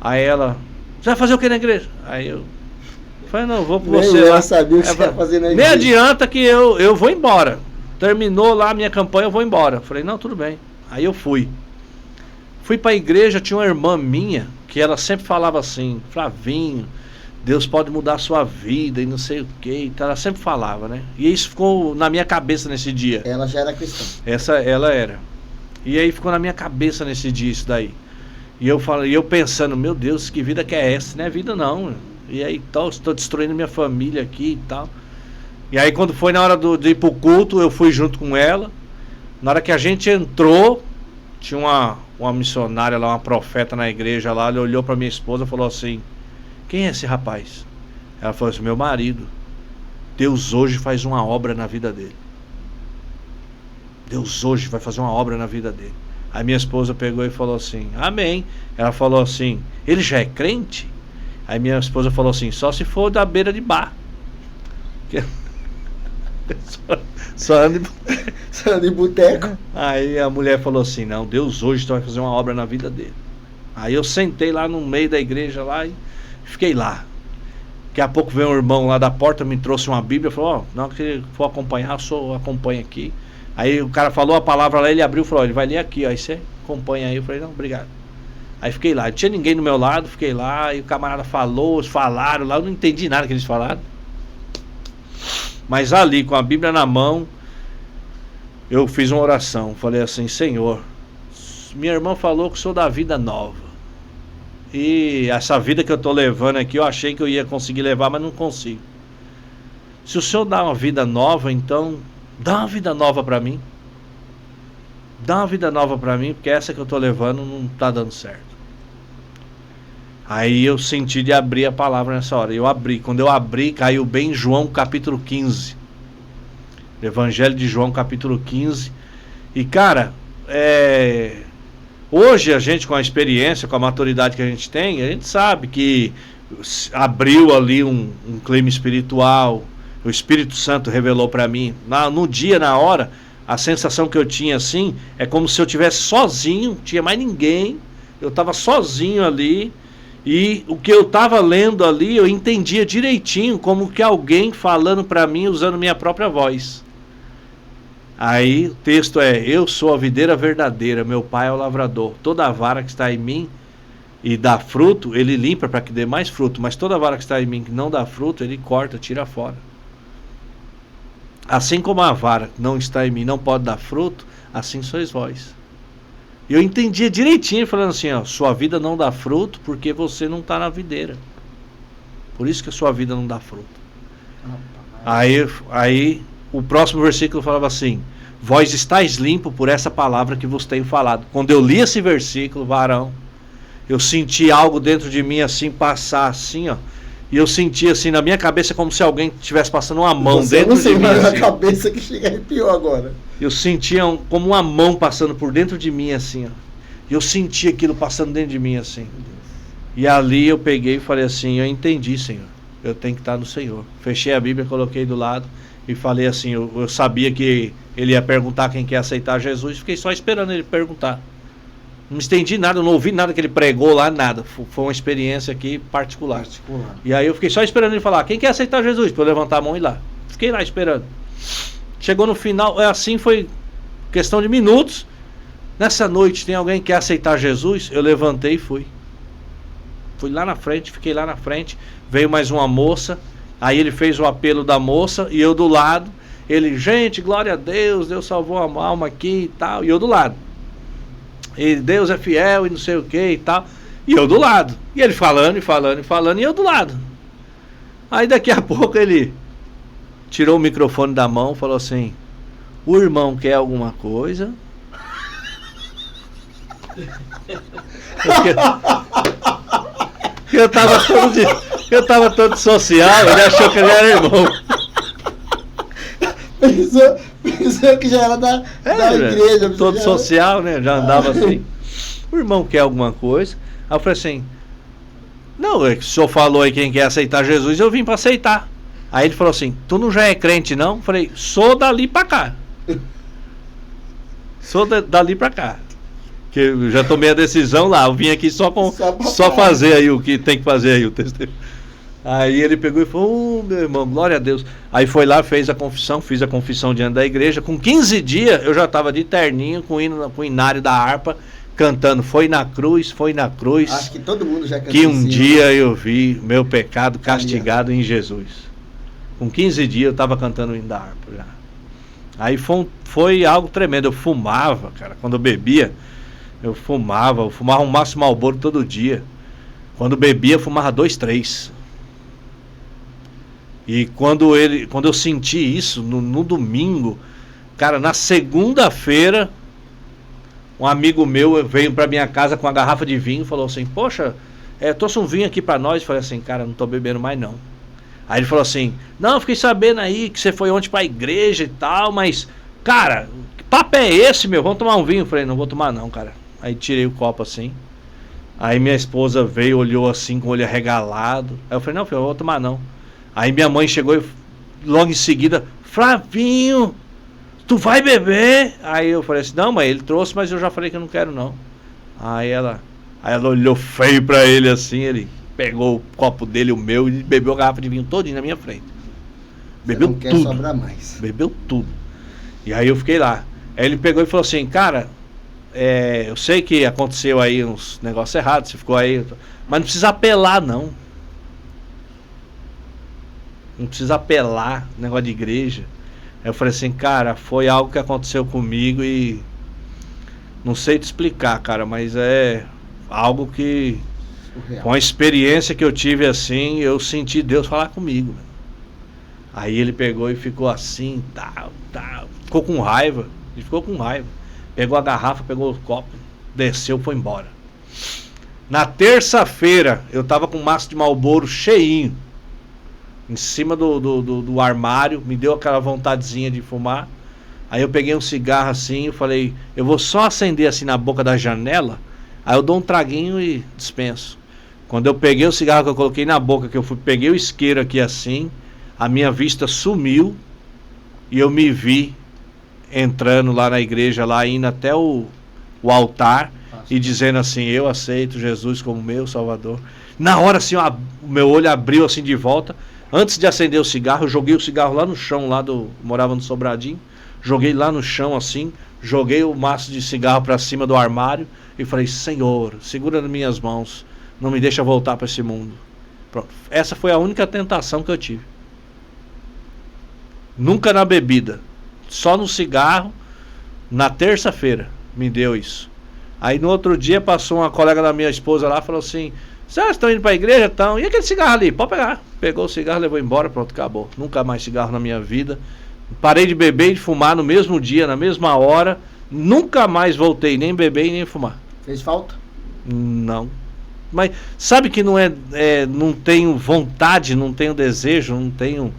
Aí ela, você vai fazer o que na igreja? Aí eu falei, não, eu vou com você. Eu sabia o que você ia fazer na igreja. Nem adianta que eu vou embora. Terminou lá a minha campanha, eu vou embora. Falei, não, tudo bem. Aí eu fui. Fui pra igreja, tinha uma irmã minha, que ela sempre falava assim, Flavinho, Deus pode mudar a sua vida e não sei o que. Então ela sempre falava, né? E isso ficou na minha cabeça nesse dia. Ela já era cristã. Ela era. E aí ficou na minha cabeça nesse dia isso daí. E eu pensando, meu Deus, que vida que é essa? Não é vida não. E aí tal, estou destruindo minha família aqui e tal. E aí quando foi na hora de ir pro culto, eu fui junto com ela. Na hora que a gente entrou, tinha uma missionária lá, uma profeta na igreja lá. Ela olhou pra minha esposa e falou assim, quem é esse rapaz? Ela falou assim, meu marido. Deus hoje faz uma obra na vida dele. Deus hoje vai fazer uma obra na vida dele. Aí minha esposa pegou e falou assim, amém. Ela falou assim, ele já é crente? Aí minha esposa falou assim, só se for da beira de bar. Só anda em boteco. Aí a mulher falou assim, não, Deus hoje vai fazer uma obra na vida dele. Aí eu sentei lá no meio da igreja lá e fiquei lá. Daqui a pouco veio um irmão lá da porta, me trouxe uma Bíblia, falou, não, que for acompanhar, eu acompanho aqui. Aí o cara falou a palavra lá, ele abriu e falou, ele vai ler aqui, ó, aí você acompanha aí. Eu falei, não, obrigado. Aí fiquei lá, não tinha ninguém do meu lado, fiquei lá, e o camarada falou, falaram lá, eu não entendi nada que eles falaram. Mas ali, com a Bíblia na mão, eu fiz uma oração, falei assim, Senhor, minha irmã falou que sou da vida nova. E essa vida que eu tô levando aqui, eu achei que eu ia conseguir levar, mas não consigo. Se o Senhor dá uma vida nova, então dá uma vida nova pra mim. Dá uma vida nova pra mim, porque essa que eu tô levando não tá dando certo. Aí eu senti de abrir a palavra nessa hora. Eu abri. Quando eu abri, caiu bem em João capítulo 15. Evangelho de João capítulo 15. E cara, hoje a gente, com a experiência, com a maturidade que a gente tem, a gente sabe que abriu ali um clima espiritual. O Espírito Santo revelou para mim, no dia, na hora, a sensação que eu tinha assim, é como se eu estivesse sozinho, não tinha mais ninguém, eu estava sozinho ali, e o que eu estava lendo ali, eu entendia direitinho, como que alguém falando para mim, usando minha própria voz. Aí o texto é, eu sou a videira verdadeira, meu pai é o lavrador, toda a vara que está em mim e dá fruto, ele limpa para que dê mais fruto, mas toda a vara que está em mim que não dá fruto, ele corta, tira fora. Assim como a vara que não está em mim não pode dar fruto, assim sois vós. E eu entendia direitinho, falando assim, ó, sua vida não dá fruto porque você não está na videira. Por isso que a sua vida não dá fruto. Aí o próximo versículo falava assim, vós estáis limpo por essa palavra que vos tenho falado. Quando eu li esse versículo, varão, eu senti algo dentro de mim assim, passar assim, ó. E eu sentia assim na minha cabeça como se alguém estivesse passando uma mão você dentro de mim. Na assim. Cabeça que chega arrepiou agora. Eu sentia como uma mão passando por dentro de mim assim, ó. E eu sentia aquilo passando dentro de mim assim. E ali eu peguei e falei assim, eu entendi, Senhor. Eu tenho que estar no Senhor. Fechei a Bíblia, coloquei do lado e falei assim, eu sabia que ele ia perguntar quem quer aceitar Jesus, fiquei só esperando ele perguntar. Não estendi nada, eu não ouvi nada que ele pregou lá, nada. Foi uma experiência aqui particular. E aí eu fiquei só esperando ele falar, quem quer aceitar Jesus? Para eu levantar a mão e ir lá. Fiquei lá esperando. Chegou no final, assim foi questão de minutos. Nessa noite, tem alguém que quer aceitar Jesus? Eu levantei e fui. Fui lá na frente, fiquei lá na frente. Veio mais uma moça. Aí ele fez o apelo da moça e eu do lado. Ele, gente, glória a Deus, Deus salvou a alma aqui e tal. E eu do lado. E Deus é fiel e não sei o que e tal. E eu do lado. E ele falando e falando e falando e eu do lado. Aí daqui a pouco ele tirou o microfone da mão e falou assim, o irmão quer alguma coisa? Eu tava todo social, ele achou que ele era irmão. Pensou que já era da igreja. Todo social, né? Já andava assim. O irmão quer alguma coisa. Aí eu falei assim, não, o senhor falou aí quem quer aceitar Jesus, eu vim para aceitar. Aí ele falou assim, tu não já é crente não? Eu falei, sou dali pra cá. Dali pra cá. Que eu já tomei a decisão lá, eu vim aqui só fazer aí o que tem que fazer aí o testemunho. Aí ele pegou e falou, meu irmão, glória a Deus. Aí foi lá, fiz a confissão diante da igreja. Com 15 dias eu já estava de terninho, com o hinário da harpa, cantando, foi na cruz. Acho que todo mundo já cantou. Que um dia eu vi meu pecado castigado em Jesus. Com 15 dias eu estava cantando o hino da harpa já. Aí foi algo tremendo. Eu fumava, cara, quando eu bebia. Eu fumava um maço Marlboro todo dia. Quando bebia, eu fumava 2, 3. E quando eu senti isso, no domingo, cara, na segunda-feira, um amigo meu veio pra minha casa com uma garrafa de vinho e falou assim, poxa, trouxe um vinho aqui pra nós. Eu falei assim, cara, não tô bebendo mais não. Aí ele falou assim, não, eu fiquei sabendo aí que você foi ontem pra igreja e tal, mas, cara, que papo é esse, meu? Vamos tomar um vinho? Eu falei, não vou tomar não, cara. Aí tirei o copo assim. Aí minha esposa veio, olhou assim com o olho arregalado. Aí eu falei, não, filho, eu vou tomar não. Aí minha mãe chegou e logo em seguida, Flavinho, tu vai beber? Aí eu falei assim, não, mãe, ele trouxe, mas eu já falei que eu não quero não. Aí ela olhou feio pra ele assim, ele pegou o copo dele, o meu, e bebeu a garrafa de vinho todinho na minha frente. Bebeu tudo. Não quer sobrar mais. Bebeu tudo. E aí eu fiquei lá. Aí ele pegou e falou assim, cara, eu sei que aconteceu aí uns negócios errados, você ficou aí, mas não precisa apelar não. Não precisa apelar, negócio de igreja. Aí eu falei assim, cara, foi algo que aconteceu comigo e não sei te explicar, cara, mas é algo que, com a experiência que eu tive assim, eu senti Deus falar comigo. Aí ele pegou e ficou assim, ficou com raiva, ele ficou com raiva. Pegou a garrafa, pegou o copo, desceu, foi embora. Na terça-feira, eu tava com um maço de Marlboro cheinho em cima do armário, me deu aquela vontadezinha de fumar. Aí eu peguei um cigarro assim, eu falei, eu vou só acender assim na boca da janela, aí eu dou um traguinho e dispenso. Quando eu peguei o cigarro que eu coloquei na boca, que eu peguei o isqueiro aqui assim, a minha vista sumiu e eu me vi entrando lá na igreja, lá indo até o altar e dizendo assim, eu aceito Jesus como meu Salvador. Na hora assim, o meu olho abriu assim de volta. Antes de acender o cigarro, eu joguei o cigarro lá no chão, morava no Sobradinho, joguei lá no chão assim, joguei o maço de cigarro para cima do armário e falei, Senhor, segura nas minhas mãos, não me deixa voltar para esse mundo. Pronto. Essa foi a única tentação que eu tive. Nunca na bebida, só no cigarro. Na terça-feira me deu isso. Aí no outro dia passou uma colega da minha esposa lá e falou assim, vocês estão indo para a igreja? Estão. E aquele cigarro ali? Pode pegar. Pegou o cigarro, levou embora, pronto, acabou. Nunca mais cigarro na minha vida. Parei de beber e de fumar no mesmo dia, na mesma hora. Nunca mais voltei, nem beber e nem fumar. Fez falta? Não. Mas sabe que não não tenho vontade, não tenho desejo, não tenho.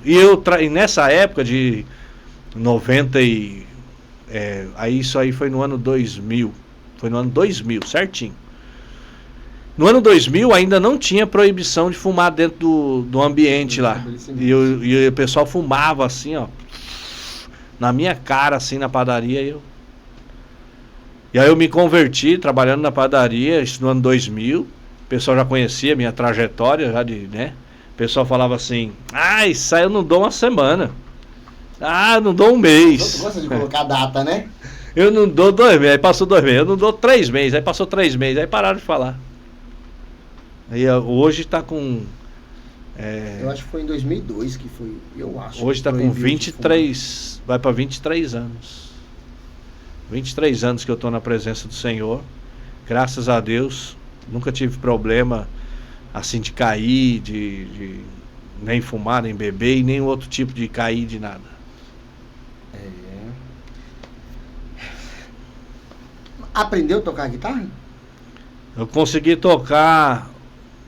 E nessa época de 90 aí isso aí foi no ano 2000. Foi no ano 2000, certinho. No ano 2000 ainda não tinha proibição de fumar dentro do ambiente lá. E o pessoal fumava assim, ó, na minha cara, assim, na padaria. E aí eu me converti trabalhando na padaria, isso no ano 2000. O pessoal já conhecia a minha trajetória, né? O pessoal falava assim, isso aí eu não dou uma semana. Não dou um mês. Você gosta de colocar data, né? Eu não dou 2 meses, aí passou 2 meses. Eu não dou 3 meses, aí passou 3 meses, aí pararam de falar. Aí hoje está com... eu acho que foi em 2002 que foi, eu acho. Hoje está com 23, vai para 23 anos. 23 anos que eu estou na presença do Senhor. Graças a Deus, nunca tive problema assim de cair, de nem fumar, nem beber e nem outro tipo de cair de nada. Aprendeu a tocar guitarra? Eu consegui tocar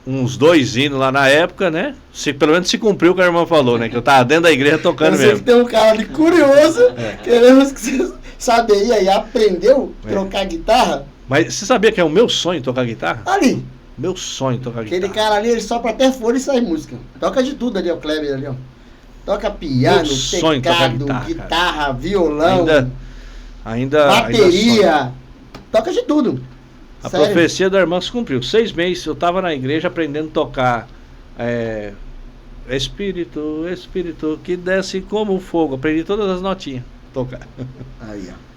uns 2 hinos lá na época, né? Pelo menos se cumpriu o que a irmã falou, né? Que eu tava dentro da igreja tocando mesmo. Eu sei que tem um cara ali curioso, queremos que você sabe aí, aprendeu a trocar guitarra? Mas você sabia que é o meu sonho tocar guitarra? Ali. Meu sonho tocar guitarra. Aquele cara ali, ele sopra até fora e sai música. Toca de tudo ali, ó, o Kleber ali, ó. Toca piano, teclado, guitarra, violão, bateria. Toca de tudo. A profecia da irmã se cumpriu. 6 meses eu estava na igreja aprendendo a tocar Espírito, Espírito, que desce como fogo. Aprendi todas as notinhas. Tocar. Aí, ó.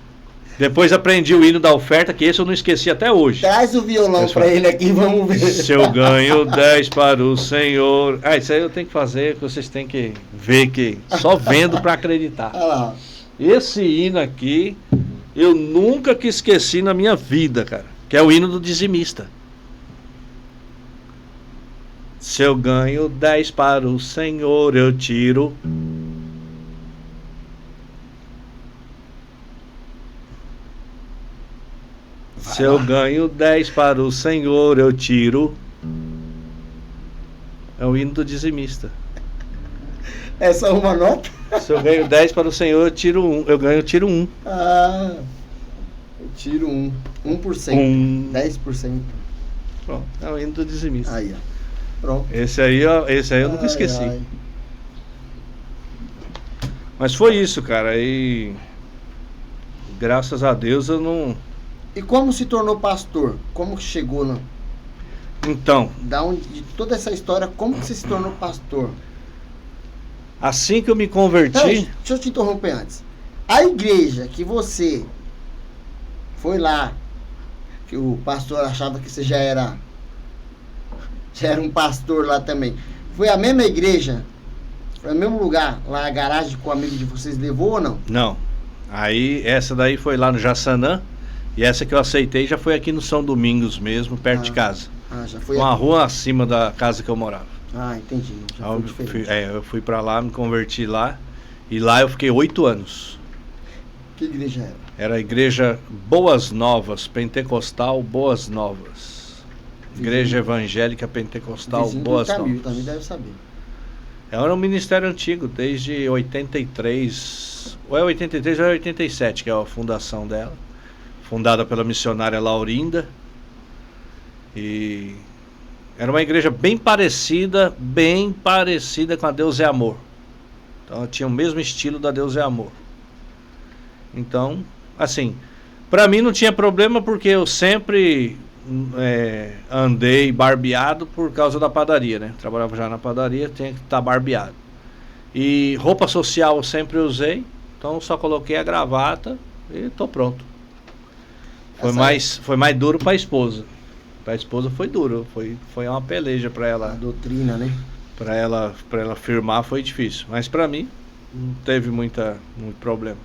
Depois aprendi o hino da oferta, que esse eu não esqueci até hoje. Traz o violão pra ele aqui, vamos ver. Se eu ganho 10 para o Senhor. Isso aí eu tenho que fazer, que vocês têm que ver que só vendo para acreditar. Olha lá. Esse hino aqui, eu nunca que esqueci na minha vida, cara. Que é o hino do dizimista. Se eu ganho 10 para o Senhor, eu tiro. Se eu ganho 10 para o Senhor, eu tiro. É o hino do dizimista. É só uma nota? Se eu ganho 10 para o Senhor, eu tiro 1. Eu tiro 1. Ah, eu tiro 1. 1%. 10%. Pronto, é o hino do dizimista. Aí, ó. Pronto. Esse aí eu nunca esqueci. Ai. Mas foi isso, cara. E graças a Deus eu não... E como se tornou pastor? Como que chegou no... Então... De toda essa história, como que você se tornou pastor? Assim que eu me converti... Deixa eu te interromper antes. A igreja que você foi lá, que o pastor achava que você já era um pastor lá também. Foi a mesma igreja? Foi o mesmo lugar? Lá a garagem que o amigo de vocês levou ou não? Não. Aí essa daí foi lá no Jaçanã. E essa que eu aceitei já foi aqui no São Domingos mesmo, perto de casa. Já foi uma rua acima da casa que eu morava. Entendi. Já foi diferente. Eu fui pra lá, me converti lá. E lá eu fiquei 8 anos. Que igreja era? Era a igreja Boas Novas, Pentecostal Boas Novas. Igreja Evangélica Pentecostal Boas Novas. Camilo também deve saber. Era um ministério antigo, desde 83. Ou é 83 ou é 87, que é a fundação dela. Fundada pela missionária Laurinda. E era uma igreja bem parecida com a Deus é Amor. Então tinha o mesmo estilo da Deus é Amor. Então, assim, pra mim não tinha problema porque eu sempre andei barbeado por causa da padaria, né? Trabalhava já na padaria, tinha que estar barbeado. E roupa social eu sempre usei, então só coloquei a gravata e tô pronto. Foi mais duro para a esposa. Para a esposa foi duro, foi uma peleja para ela. A doutrina, né? Para ela firmar foi difícil, mas para mim não teve muito problema.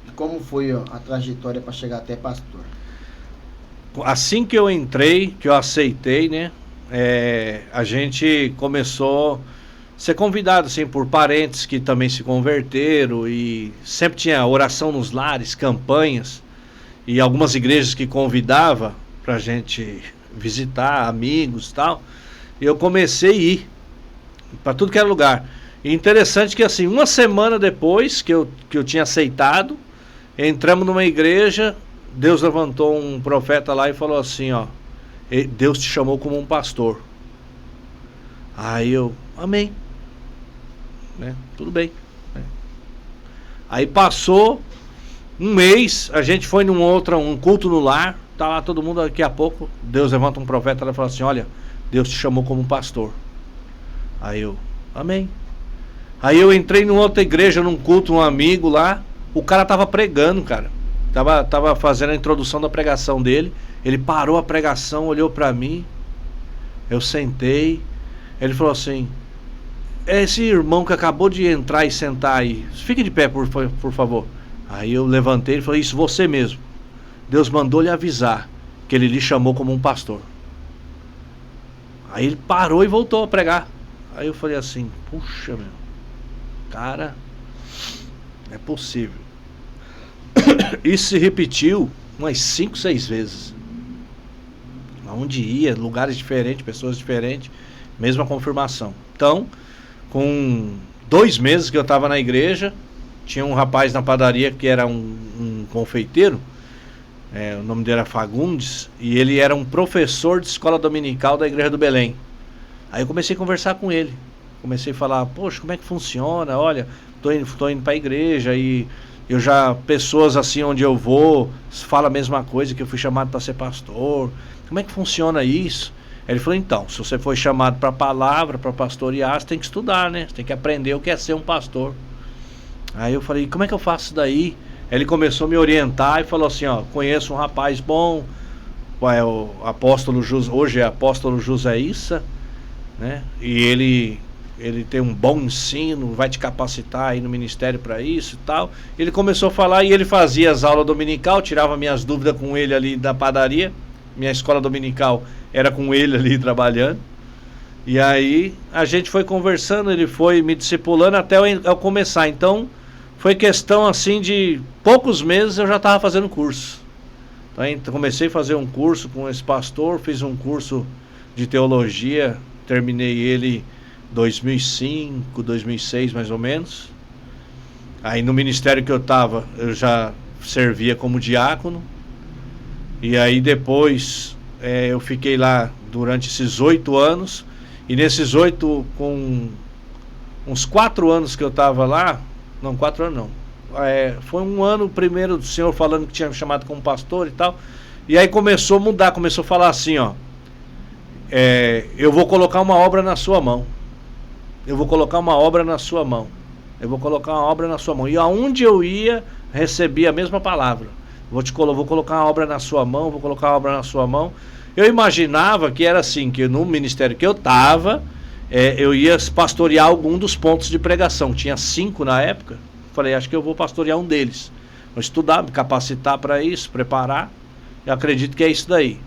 E como foi a trajetória para chegar até pastor? Assim que eu entrei, que eu aceitei, né? A gente começou a ser convidado assim por parentes que também se converteram e sempre tinha oração nos lares, campanhas. E algumas igrejas que convidava pra gente visitar, amigos e tal. E eu comecei a ir para tudo que era lugar. E interessante que assim, uma semana depois que eu tinha aceitado, entramos numa igreja, Deus levantou um profeta lá e falou assim, ó, Deus te chamou como um pastor. Aí eu, amém. Né? Tudo bem. Aí passou um mês, a gente foi um culto no lar, tá lá todo mundo, daqui a pouco, Deus levanta um profeta e fala assim, olha, Deus te chamou como pastor. Aí eu, amém. Aí eu entrei numa outra igreja, num culto, um amigo lá, o cara tava pregando, cara. Tava fazendo a introdução da pregação dele, ele parou a pregação, olhou pra mim, eu sentei, ele falou assim, esse irmão que acabou de entrar e sentar aí, fique de pé, por favor. Aí eu levantei e falei, isso, você mesmo. Deus mandou lhe avisar que ele lhe chamou como um pastor. Aí ele parou e voltou a pregar. Aí eu falei assim, puxa, meu, cara, é possível. Isso se repetiu umas 5, 6 vezes. Onde ia, lugares diferentes, pessoas diferentes, mesma confirmação. Então, com 2 meses que eu estava na igreja, tinha um rapaz na padaria que era um confeiteiro, o nome dele era Fagundes, e ele era um professor de escola dominical da Igreja do Belém. Aí eu comecei a conversar com ele, comecei a falar, poxa, como é que funciona? Olha, tô indo para a igreja e eu já, pessoas assim onde eu vou, falam a mesma coisa, que eu fui chamado para ser pastor, como é que funciona isso? Ele falou, então, se você foi chamado para a palavra, para pastorear, você tem que estudar, né? Você tem que aprender o que é ser um pastor. Aí eu falei, como é que eu faço isso daí? Ele começou a me orientar e falou assim, ó, conheço um rapaz bom, o apóstolo hoje é apóstolo José Issa, né? E ele tem um bom ensino, vai te capacitar aí no ministério para isso e tal. Ele começou a falar e ele fazia as aulas dominical, tirava minhas dúvidas com ele ali da padaria. Minha escola dominical era com ele ali trabalhando. E aí a gente foi conversando, ele foi me discipulando até eu começar. Então foi questão assim de poucos meses eu já estava fazendo curso. Então comecei a fazer um curso com esse pastor, fiz um curso de teologia, terminei ele 2005, 2006 mais ou menos. Aí no ministério que eu estava, eu já servia como diácono. E aí depois eu fiquei lá durante esses 8 anos. E nesses 8, com uns 4 anos que eu estava lá, não, 4 anos não. Foi um ano primeiro do senhor falando que tinha me chamado como pastor e tal. E aí começou a mudar, começou a falar assim, ó. Eu vou colocar uma obra na sua mão. Eu vou colocar uma obra na sua mão. Eu vou colocar uma obra na sua mão. E aonde eu ia, recebia a mesma palavra. Vou colocar uma obra na sua mão, vou colocar uma obra na sua mão. Eu imaginava que era assim, que no ministério que eu estava, eu ia pastorear algum dos pontos de pregação. Tinha 5 na época. Falei, acho que eu vou pastorear um deles. Vou estudar, me capacitar para isso, preparar. Eu acredito que é isso daí.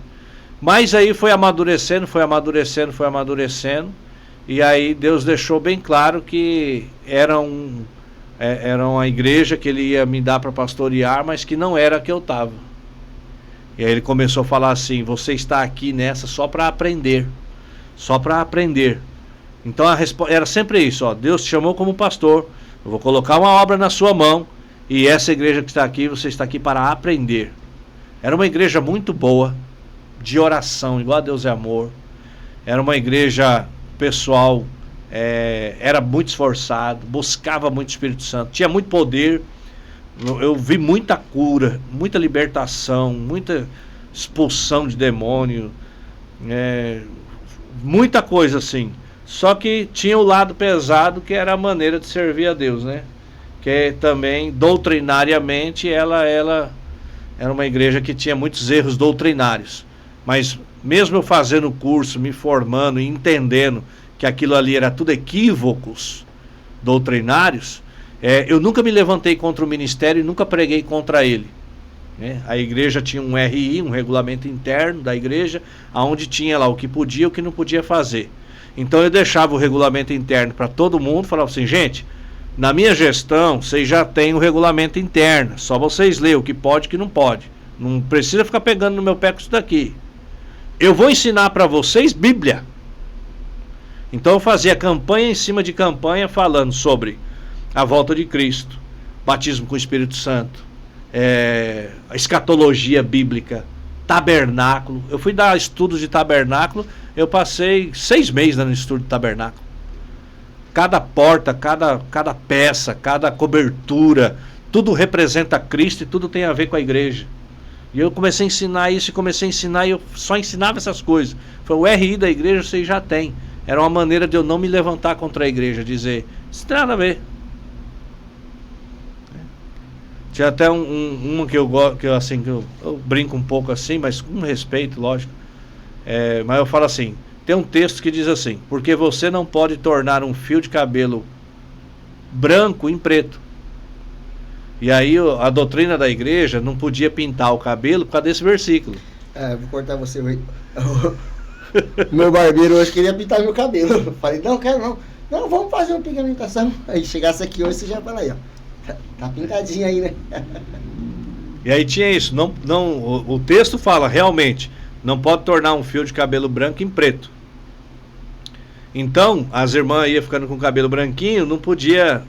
Mas aí foi amadurecendo. E aí Deus deixou bem claro que era uma igreja que ele ia me dar para pastorear, mas que não era a que eu estava. E aí ele começou a falar assim, você está aqui nessa só para aprender. Só para aprender. Então era sempre isso, ó, Deus te chamou como pastor, eu vou colocar uma obra na sua mão, e essa igreja que está aqui, você está aqui para aprender. Era uma igreja muito boa, de oração, igual a Deus é amor. Era uma igreja pessoal, era muito esforçado, buscava muito o Espírito Santo, tinha muito poder. Eu vi muita cura, muita libertação, muita expulsão de demônio, muita coisa assim. Só que tinha o lado pesado, que era a maneira de servir a Deus, né? Que também, doutrinariamente, ela era uma igreja que tinha muitos erros doutrinários. Mas mesmo eu fazendo o curso, me formando e entendendo que aquilo ali era tudo equívocos doutrinários, eu nunca me levantei contra o ministério e nunca preguei contra ele. Né? A igreja tinha um RI, um regulamento interno da igreja, onde tinha lá o que podia e o que não podia fazer. Então eu deixava o regulamento interno para todo mundo, falava assim, gente, na minha gestão vocês já têm o regulamento interno, só vocês lerem o que pode e o que não pode. Não precisa ficar pegando no meu pé com isso daqui. Eu vou ensinar para vocês Bíblia. Então eu fazia campanha em cima de campanha falando sobre a volta de Cristo, batismo com o Espírito Santo, a escatologia bíblica, tabernáculo. Eu fui dar estudos de tabernáculo, eu passei 6 meses no estudo de tabernáculo. Cada porta, cada peça, cada cobertura, tudo representa Cristo e tudo tem a ver com a igreja. E eu comecei a ensinar isso e eu só ensinava essas coisas. Foi o RI da igreja, vocês já têm. Era uma maneira de eu não me levantar contra a igreja, dizer, isso não tem nada a ver. Tinha até uma que eu brinco um pouco assim, mas com respeito, lógico. Mas eu falo assim, tem um texto que diz assim, porque você não pode tornar um fio de cabelo branco em preto. E aí a doutrina da igreja não podia pintar o cabelo por causa desse versículo. Vou cortar você. Meu barbeiro hoje queria pintar meu cabelo. Eu falei, não, quero não. Não, vamos fazer uma pigmentação. Aí chegasse aqui hoje, você já fala aí, ó. Tá pintadinho aí, né? E aí tinha isso. O texto fala, realmente, não pode tornar um fio de cabelo branco em preto. Então, as irmãs iam ficando com o cabelo branquinho, não podia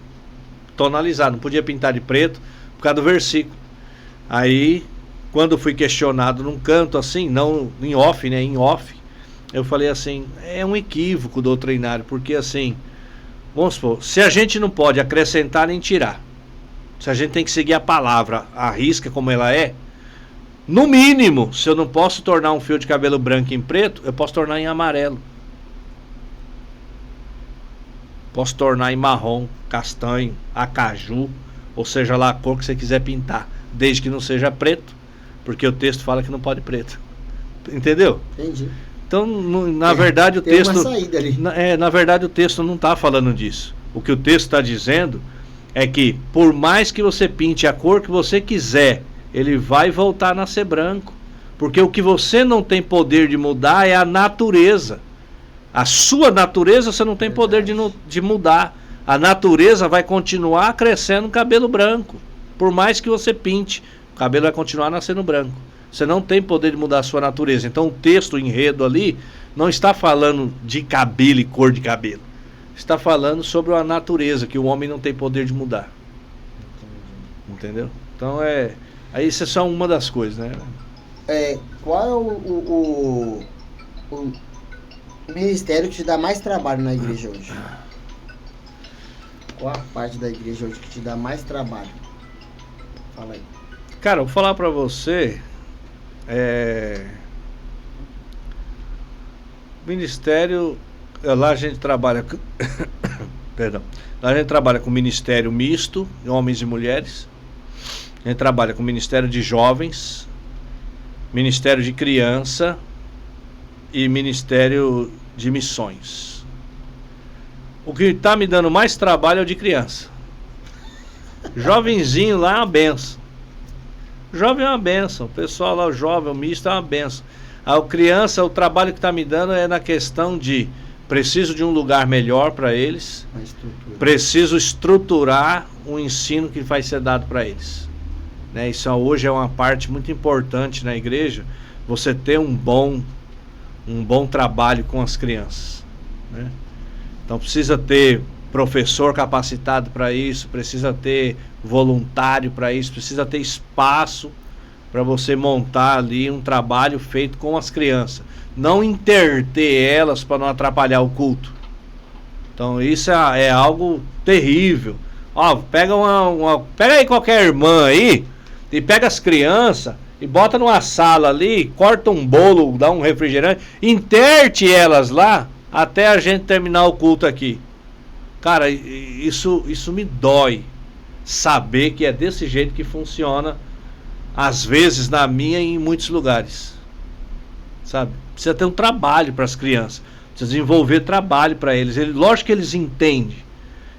tonalizar, não podia pintar de preto por causa do versículo. Aí quando fui questionado num canto assim, não em off, né, em off, eu falei assim, é um equívoco doutrinário, porque assim, vamos supor, se a gente não pode acrescentar nem tirar, se a gente tem que seguir a palavra, a risca como ela é, no mínimo, se eu não posso tornar um fio de cabelo branco em preto, eu posso tornar em amarelo. Posso tornar em marrom, castanho, acaju, ou seja lá a cor que você quiser pintar, desde que não seja preto, porque o texto fala que não pode preto. Entendeu? Entendi. Então, na verdade, o texto. Uma saída ali. Na verdade, o texto não está falando disso. O que o texto está dizendo é que, por mais que você pinte a cor que você quiser, ele vai voltar a nascer branco. Porque o que você não tem poder de mudar é a natureza. A sua natureza você não tem poder de mudar. A natureza vai continuar crescendo cabelo branco. Por mais que você pinte, o cabelo vai continuar nascendo branco. Você não tem poder de mudar a sua natureza. Então o texto, o enredo ali, não está falando de cabelo e cor de cabelo. Está falando sobre a natureza, que o homem não tem poder de mudar. Entendeu? Então aí isso é só uma das coisas, né? Qual é o ministério que te dá mais trabalho na igreja hoje? Qual a parte da igreja hoje que te dá mais trabalho? Fala aí. Cara, eu vou falar pra você. Ministério. Lá a gente trabalha. Perdão. Lá a gente trabalha com ministério misto, homens e mulheres. A gente trabalha com ministério de jovens, ministério de criança e ministério de missões. O que está me dando mais trabalho é o de criança. Jovenzinho lá é uma benção. Jovem é uma benção. O pessoal lá, o jovem, o misto é uma benção. A criança, o trabalho que está me dando é na questão de preciso de um lugar melhor para eles, preciso estruturar o ensino que vai ser dado para eles. Né? Isso hoje é uma parte muito importante na igreja, você ter um bom trabalho com as crianças. Né? Então precisa ter professor capacitado para isso, precisa ter voluntário para isso, precisa ter espaço para você montar ali um trabalho feito com as crianças. Não interter elas para não atrapalhar o culto. Então isso é algo terrível. Ó, pega aí qualquer irmã aí e pega as crianças e bota numa sala ali, corta um bolo, dá um refrigerante, interte elas lá até a gente terminar o culto aqui. Cara, isso me dói saber que é desse jeito que funciona, às vezes na minha e em muitos lugares. Sabe? Precisa ter um trabalho para as crianças, precisa desenvolver trabalho para eles. Lógico que eles entendem.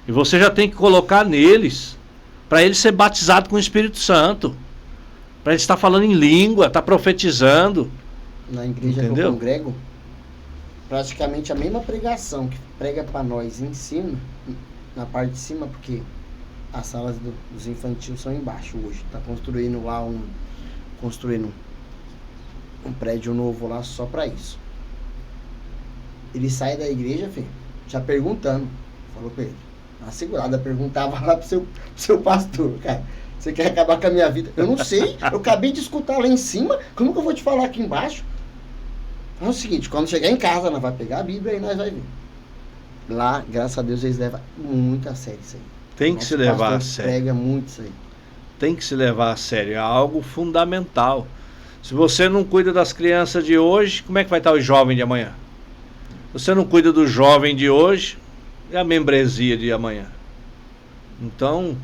E você já tem que colocar neles para eles ser batizado com o Espírito Santo. Para eles estar falando em língua, estar profetizando. Na igreja que eu congrego, praticamente a mesma pregação que prega para nós em cima, na parte de cima, porque as salas dos infantis são embaixo hoje. Está construindo lá um prédio novo lá só para isso. Ele sai da igreja, filho, já perguntando. Falou para ele. A segurada perguntava lá pro seu pastor, cara. Você quer acabar com a minha vida? Eu não sei, eu acabei de escutar lá em cima, como que eu vou te falar aqui embaixo? É o seguinte, quando chegar em casa, nós vai pegar a Bíblia e nós vai ver. Lá, graças a Deus, eles levam muito a sério isso aí. Tem que se levar a sério. Prega muito isso aí. Tem que se levar a sério, é algo fundamental. Se você não cuida das crianças de hoje, como é que vai estar o jovem de amanhã? Se você não cuida do jovem de hoje, é a membresia de amanhã. Então,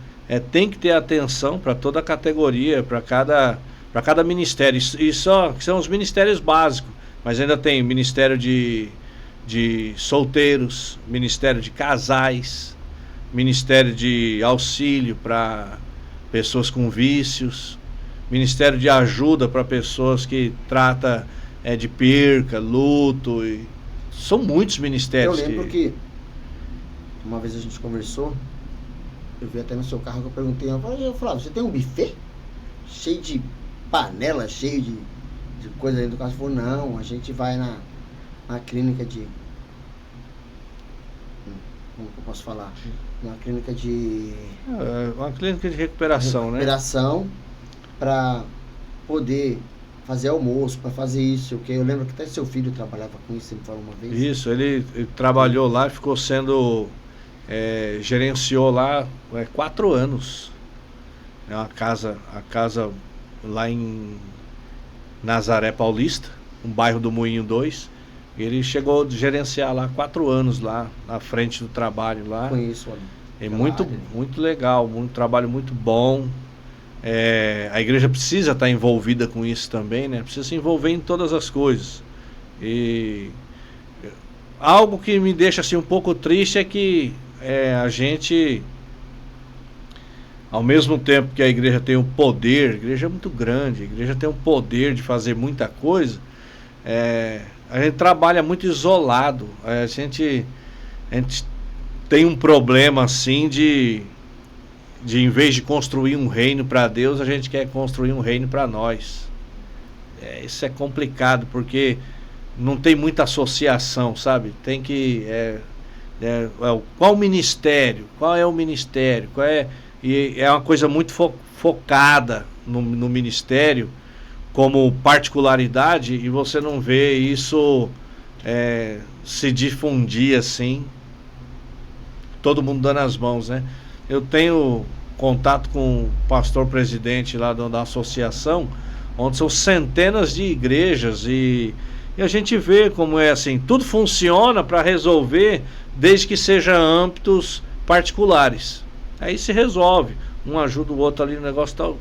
tem que ter atenção para toda a categoria, para cada ministério. E só que são os ministérios básicos, mas ainda tem ministério de solteiros, ministério de casais, ministério de auxílio para pessoas com vícios, ministério de ajuda para pessoas que trata de perca, luto. São muitos ministérios. Eu lembro que uma vez a gente conversou, eu vi até no seu carro que eu perguntei, eu falava, você tem um buffet? Cheio de panela, cheio de coisa dentro do carro. Você falou, não, a gente vai na clínica de... Como que eu posso falar? Uma clínica de... Uma clínica de recuperação, né? Recuperação para poder fazer almoço, para fazer isso, que eu lembro que até seu filho trabalhava com isso, ele falou uma vez. Isso, ele trabalhou lá, ficou sendo, gerenciou lá 4 anos. É a casa lá em Nazaré Paulista, um bairro do Moinho 2. Ele chegou a gerenciar lá 4 anos lá, na frente do trabalho lá. Conheço ali. É muito legal, um trabalho muito bom. A igreja precisa estar envolvida com isso também, né? Precisa se envolver em todas as coisas. E algo que me deixa assim um pouco triste é que a gente, ao mesmo tempo que a igreja tem o poder, a igreja é muito grande, a igreja tem o poder de fazer muita coisa, a gente trabalha muito isolado. A gente tem um problema assim de em vez de construir um reino para Deus, a gente quer construir um reino para nós. Isso é complicado, porque não tem muita associação, sabe? Tem que... qual ministério? Qual é o ministério? E é uma coisa muito focada no ministério, como particularidade, e você não vê isso se difundir assim, todo mundo dando as mãos, né? Eu tenho contato com o pastor presidente lá da associação, onde são centenas de igrejas, e a gente vê como é assim, tudo funciona para resolver, desde que seja âmbitos particulares. Aí se resolve, um ajuda o outro ali no negócio tal.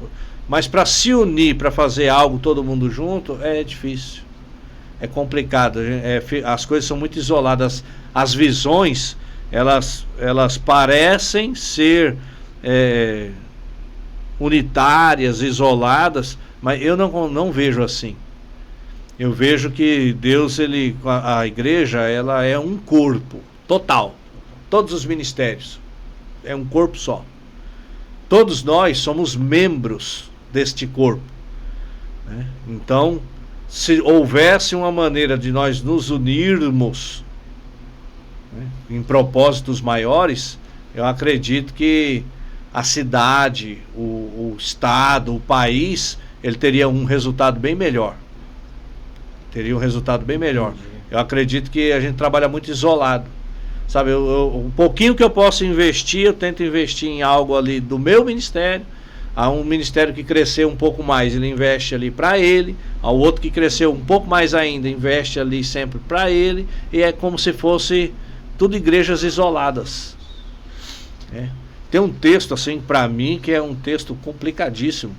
Mas para se unir, para fazer algo todo mundo junto, é difícil. É complicado. As coisas são muito isoladas. As visões, elas parecem ser unitárias, isoladas, mas eu não vejo assim. Eu vejo que Deus, a igreja, ela é um corpo total. Todos os ministérios. É um corpo só. Todos nós somos membros deste corpo, né? Então, se houvesse uma maneira de nós nos unirmos, né, em propósitos maiores, eu acredito que a cidade, o estado, o país, ele teria um resultado bem melhor. Eu acredito que a gente trabalha muito isolado. Sabe, um pouquinho que eu posso investir, eu tento investir em algo ali do meu ministério. Há um ministério que cresceu um pouco mais, ele investe ali para ele. Há o outro que cresceu um pouco mais ainda, investe ali sempre para ele. E é como se fosse tudo igrejas isoladas. Tem um texto assim para mim que é um texto complicadíssimo,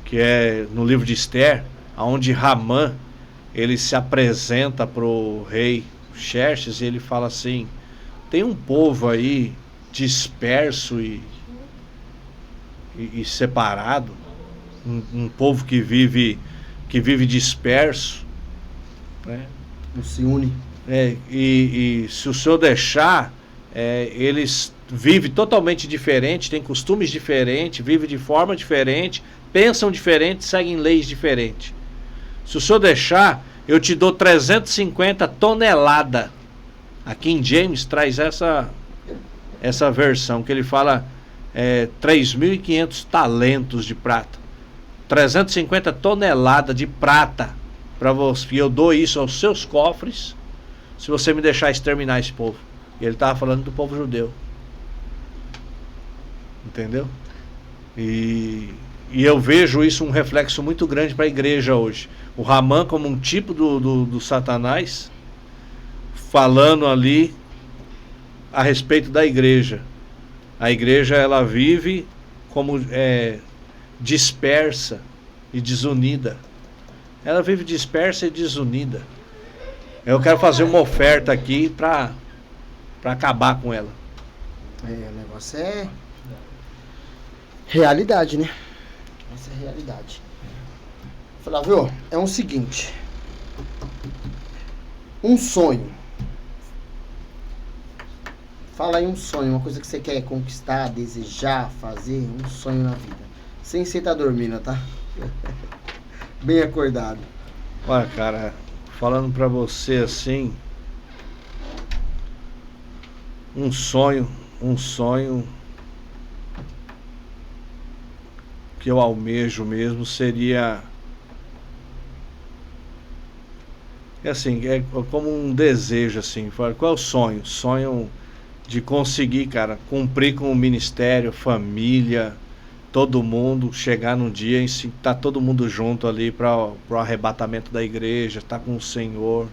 que é no livro de Esther, onde Ramã ele se apresenta pro rei Xerxes e ele fala assim: tem um povo aí disperso e separado, um povo que vive disperso, né? Não se une. E se o senhor deixar, eles vivem totalmente diferente, têm costumes diferentes, vivem de forma diferente, pensam diferente, seguem leis diferentes. Se o senhor deixar, eu te dou 350 toneladas. A King James traz essa versão, que ele fala 3.500 talentos de prata. 350 toneladas de prata para você. E eu dou isso aos seus cofres, se você me deixar exterminar esse povo. E ele estava falando do povo judeu. Entendeu? E eu vejo isso um reflexo muito grande para a igreja hoje. O Ramã como um tipo do Satanás, falando ali a respeito da igreja. A igreja, ela vive como dispersa e desunida. Ela vive dispersa e desunida. Eu quero fazer uma oferta aqui para acabar com ela. O negócio é realidade, né? Essa é a realidade. Flávio, é o seguinte. Um sonho. Fala aí um sonho, uma coisa que você quer conquistar, desejar, fazer, um sonho na vida. Sem você estar dormindo, tá? Bem acordado. Olha, cara, falando pra você assim, um sonho que eu almejo mesmo seria É assim, é como um desejo, assim. Qual é o sonho? Sonho de conseguir, cara, cumprir com o ministério, família, todo mundo, chegar num dia e tá todo mundo junto ali para o arrebatamento da igreja, tá com o Senhor.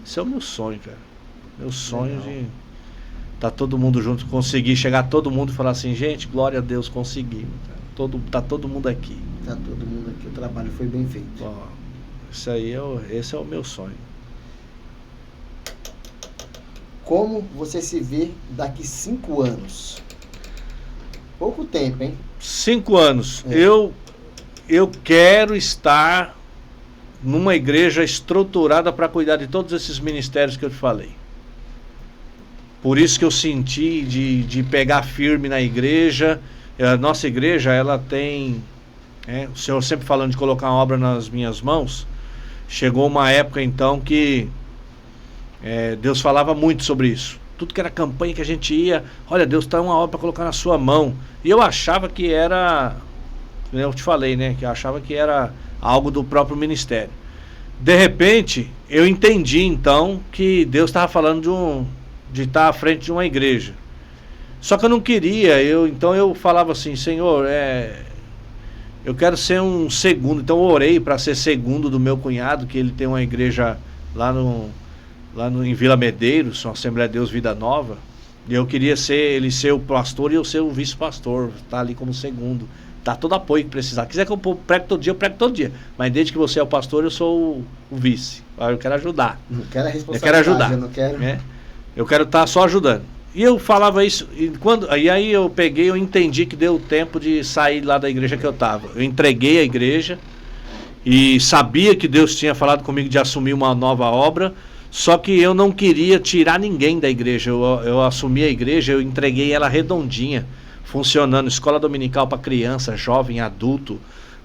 Esse é o meu sonho, cara. Meu sonho de tá todo mundo junto, conseguir chegar todo mundo e falar assim, gente, glória a Deus, conseguimos. Tá todo mundo aqui. Tá todo mundo aqui, o trabalho foi bem feito. Ó, esse é o meu sonho. Como você se vê daqui 5 anos? Pouco tempo, hein? 5 anos. Eu quero estar numa igreja estruturada para cuidar de todos esses ministérios que eu te falei. Por isso que eu senti de pegar firme na igreja. A nossa igreja, ela tem... o Senhor sempre falando de colocar uma obra nas minhas mãos. Chegou uma época então que Deus falava muito sobre isso. Tudo que era campanha que a gente ia, olha, Deus está uma obra para colocar na sua mão. E eu achava que era... Eu te falei, né? Que eu achava que era algo do próprio ministério. De repente, eu entendi então que Deus estava falando de estar à frente de uma igreja. Só que eu não queria, então eu falava assim, Senhor, eu quero ser um segundo. Então eu orei para ser segundo do meu cunhado, que ele tem uma igreja em Vila Medeiros, uma Assembleia de Deus Vida Nova. E eu queria ele ser o pastor e eu ser o vice-pastor, tá ali como segundo. Dá todo apoio que precisar. Quiser que eu pregue todo dia, eu prego todo dia. Mas desde que você é o pastor, eu sou o vice. Eu quero ajudar. Não quero a responsabilidade. Eu quero ajudar. Eu não quero. Eu quero estar só ajudando. E eu falava isso. E aí eu entendi que deu tempo de sair lá da igreja que eu estava. Eu entreguei a igreja e sabia que Deus tinha falado comigo de assumir uma nova obra. Só que eu não queria tirar ninguém da igreja. Eu assumi a igreja, eu entreguei ela redondinha, funcionando, escola dominical para criança, jovem, adulto,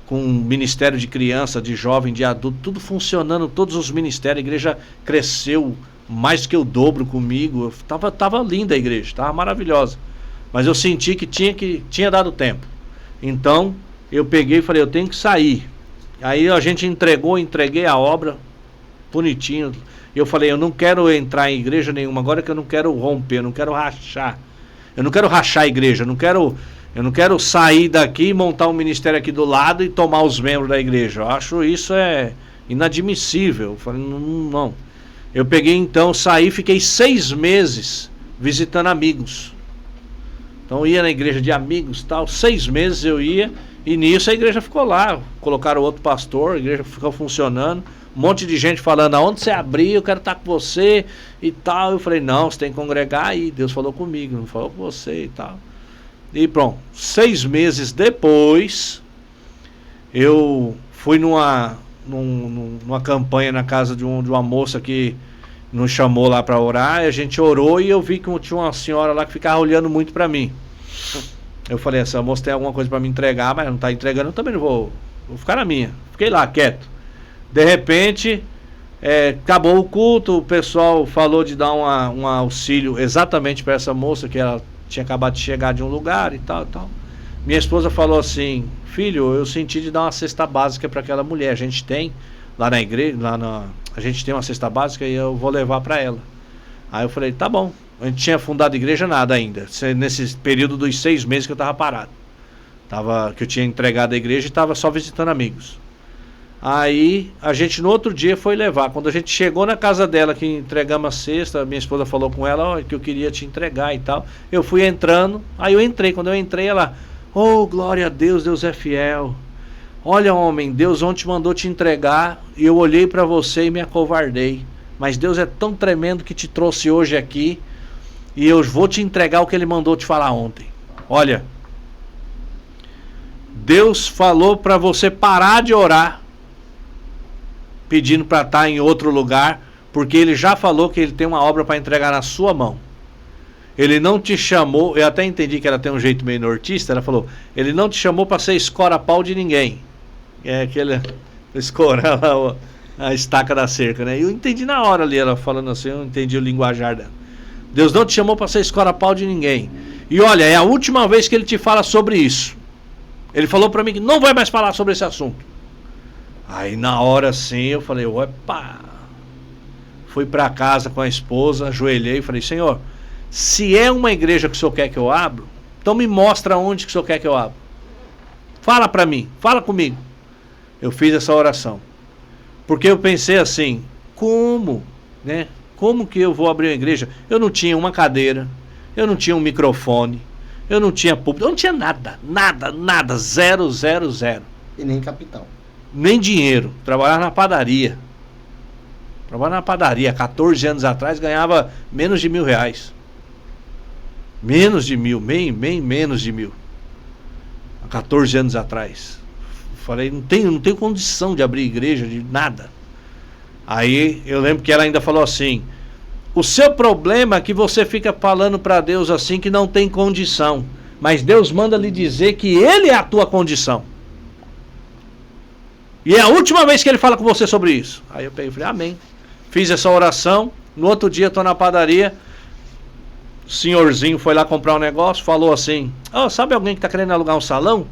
com ministério de criança, de jovem, de adulto, tudo funcionando, todos os ministérios. A igreja cresceu mais que o dobro comigo. Tava linda a igreja, tava maravilhosa. Mas eu senti que tinha dado tempo. Então eu peguei e falei, eu tenho que sair. Aí a gente entreguei a obra bonitinho. Eu falei, eu não quero entrar em igreja nenhuma agora, que eu não quero romper, eu não quero rachar. Eu não quero rachar a igreja, eu não quero sair daqui e montar um ministério aqui do lado e tomar os membros da igreja. Eu acho isso inadmissível. Eu falei, não. Eu peguei então, saí, fiquei 6 meses visitando amigos. Então eu ia na igreja de amigos, tal, 6 meses eu ia, e nisso a igreja ficou lá. Colocaram outro pastor, a igreja ficou funcionando. Um monte de gente falando, aonde você abrir, eu quero estar com você e tal. Eu falei, não, você tem que congregar aí. Deus falou comigo, não falou com você e tal. E pronto, 6 meses depois, eu fui numa campanha na casa de uma moça que nos chamou lá para orar. E a gente orou e eu vi que tinha uma senhora lá que ficava olhando muito para mim. Eu falei, essa moça tem alguma coisa para me entregar, mas não está entregando, eu também não vou ficar na minha. Fiquei lá, quieto. De repente, acabou o culto, o pessoal falou de dar um auxílio exatamente para essa moça, que ela tinha acabado de chegar de um lugar e tal. Minha esposa falou assim, filho, eu senti de dar uma cesta básica para aquela mulher. A gente tem lá na igreja, a gente tem uma cesta básica e eu vou levar para ela. Aí eu falei, tá bom. A gente tinha fundado a igreja nada ainda, nesse período dos 6 meses que eu estava parado. Que eu tinha entregado a igreja e estava só visitando amigos. Aí a gente no outro dia foi levar. Quando a gente chegou na casa dela, que entregamos a cesta, minha esposa falou com ela que eu queria te entregar e tal. Eu fui entrando, aí eu entrei. Quando eu entrei, ela, oh, glória a Deus, Deus é fiel. Olha, homem, Deus ontem mandou te entregar e eu olhei para você e me acovardei. Mas Deus é tão tremendo que te trouxe hoje aqui e eu vou te entregar o que Ele mandou te falar ontem. Olha, Deus falou para você parar de orar pedindo para estar em outro lugar, porque Ele já falou que Ele tem uma obra para entregar na sua mão. Ele não te chamou, eu até entendi que ela tem um jeito meio nortista, ela falou, Ele não te chamou para ser escora-pau de ninguém. É aquele escora, a estaca da cerca, né? Eu entendi na hora ali, ela falando assim, eu entendi o linguajar dela. Deus não te chamou para ser escora-pau de ninguém. E olha, é a última vez que Ele te fala sobre isso. Ele falou para mim que não vai mais falar sobre esse assunto. Aí na hora sim eu falei, opa, fui para casa com a esposa, ajoelhei e falei, Senhor, se é uma igreja que o Senhor quer que eu abra, então me mostra onde que o Senhor quer que eu abra. Fala para mim, fala comigo. Eu fiz essa oração. Porque eu pensei assim, como, né? Como que eu vou abrir uma igreja? Eu não tinha uma cadeira, eu não tinha um microfone, eu não tinha público, eu não tinha nada, nada, zero. E nem capital. Nem dinheiro. Trabalhava na padaria. 14 anos atrás, ganhava menos de R$1.000. Menos de 1.000, bem menos de 1.000. Há 14 anos atrás. Falei, não tenho condição de abrir igreja, de nada. Aí eu lembro que ela ainda falou assim, o seu problema é que você fica falando para Deus assim que não tem condição. Mas Deus manda lhe dizer que Ele é a tua condição. E é a última vez que Ele fala com você sobre isso. Aí eu peguei e falei, amém. Fiz essa oração, no outro dia estou na padaria, o senhorzinho foi lá comprar um negócio, falou assim, sabe alguém que está querendo alugar um salão?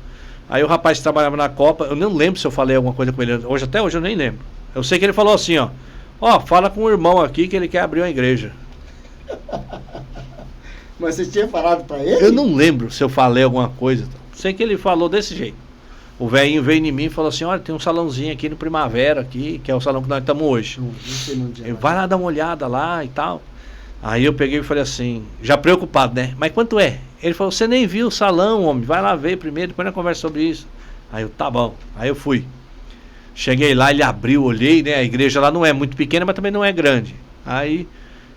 Aí o rapaz que trabalhava na Copa, eu não lembro se eu falei alguma coisa com ele, até hoje eu nem lembro. Eu sei que ele falou assim, fala com o irmão aqui que ele quer abrir uma igreja. Mas você tinha falado para ele? Eu não lembro se eu falei alguma coisa. Sei que ele falou desse jeito. O velhinho veio em mim e falou assim, olha, tem um salãozinho aqui no Primavera, aqui, que é o salão que nós estamos hoje. Ele vai lá dar uma olhada lá e tal. Aí eu peguei e falei assim, já preocupado, né? Mas quanto é? Ele falou, você nem viu o salão, homem, vai lá ver primeiro, depois nós conversa sobre isso. Aí eu, tá bom. Aí eu fui. Cheguei lá, ele abriu, olhei, né? A igreja lá não é muito pequena, mas também não é grande. Aí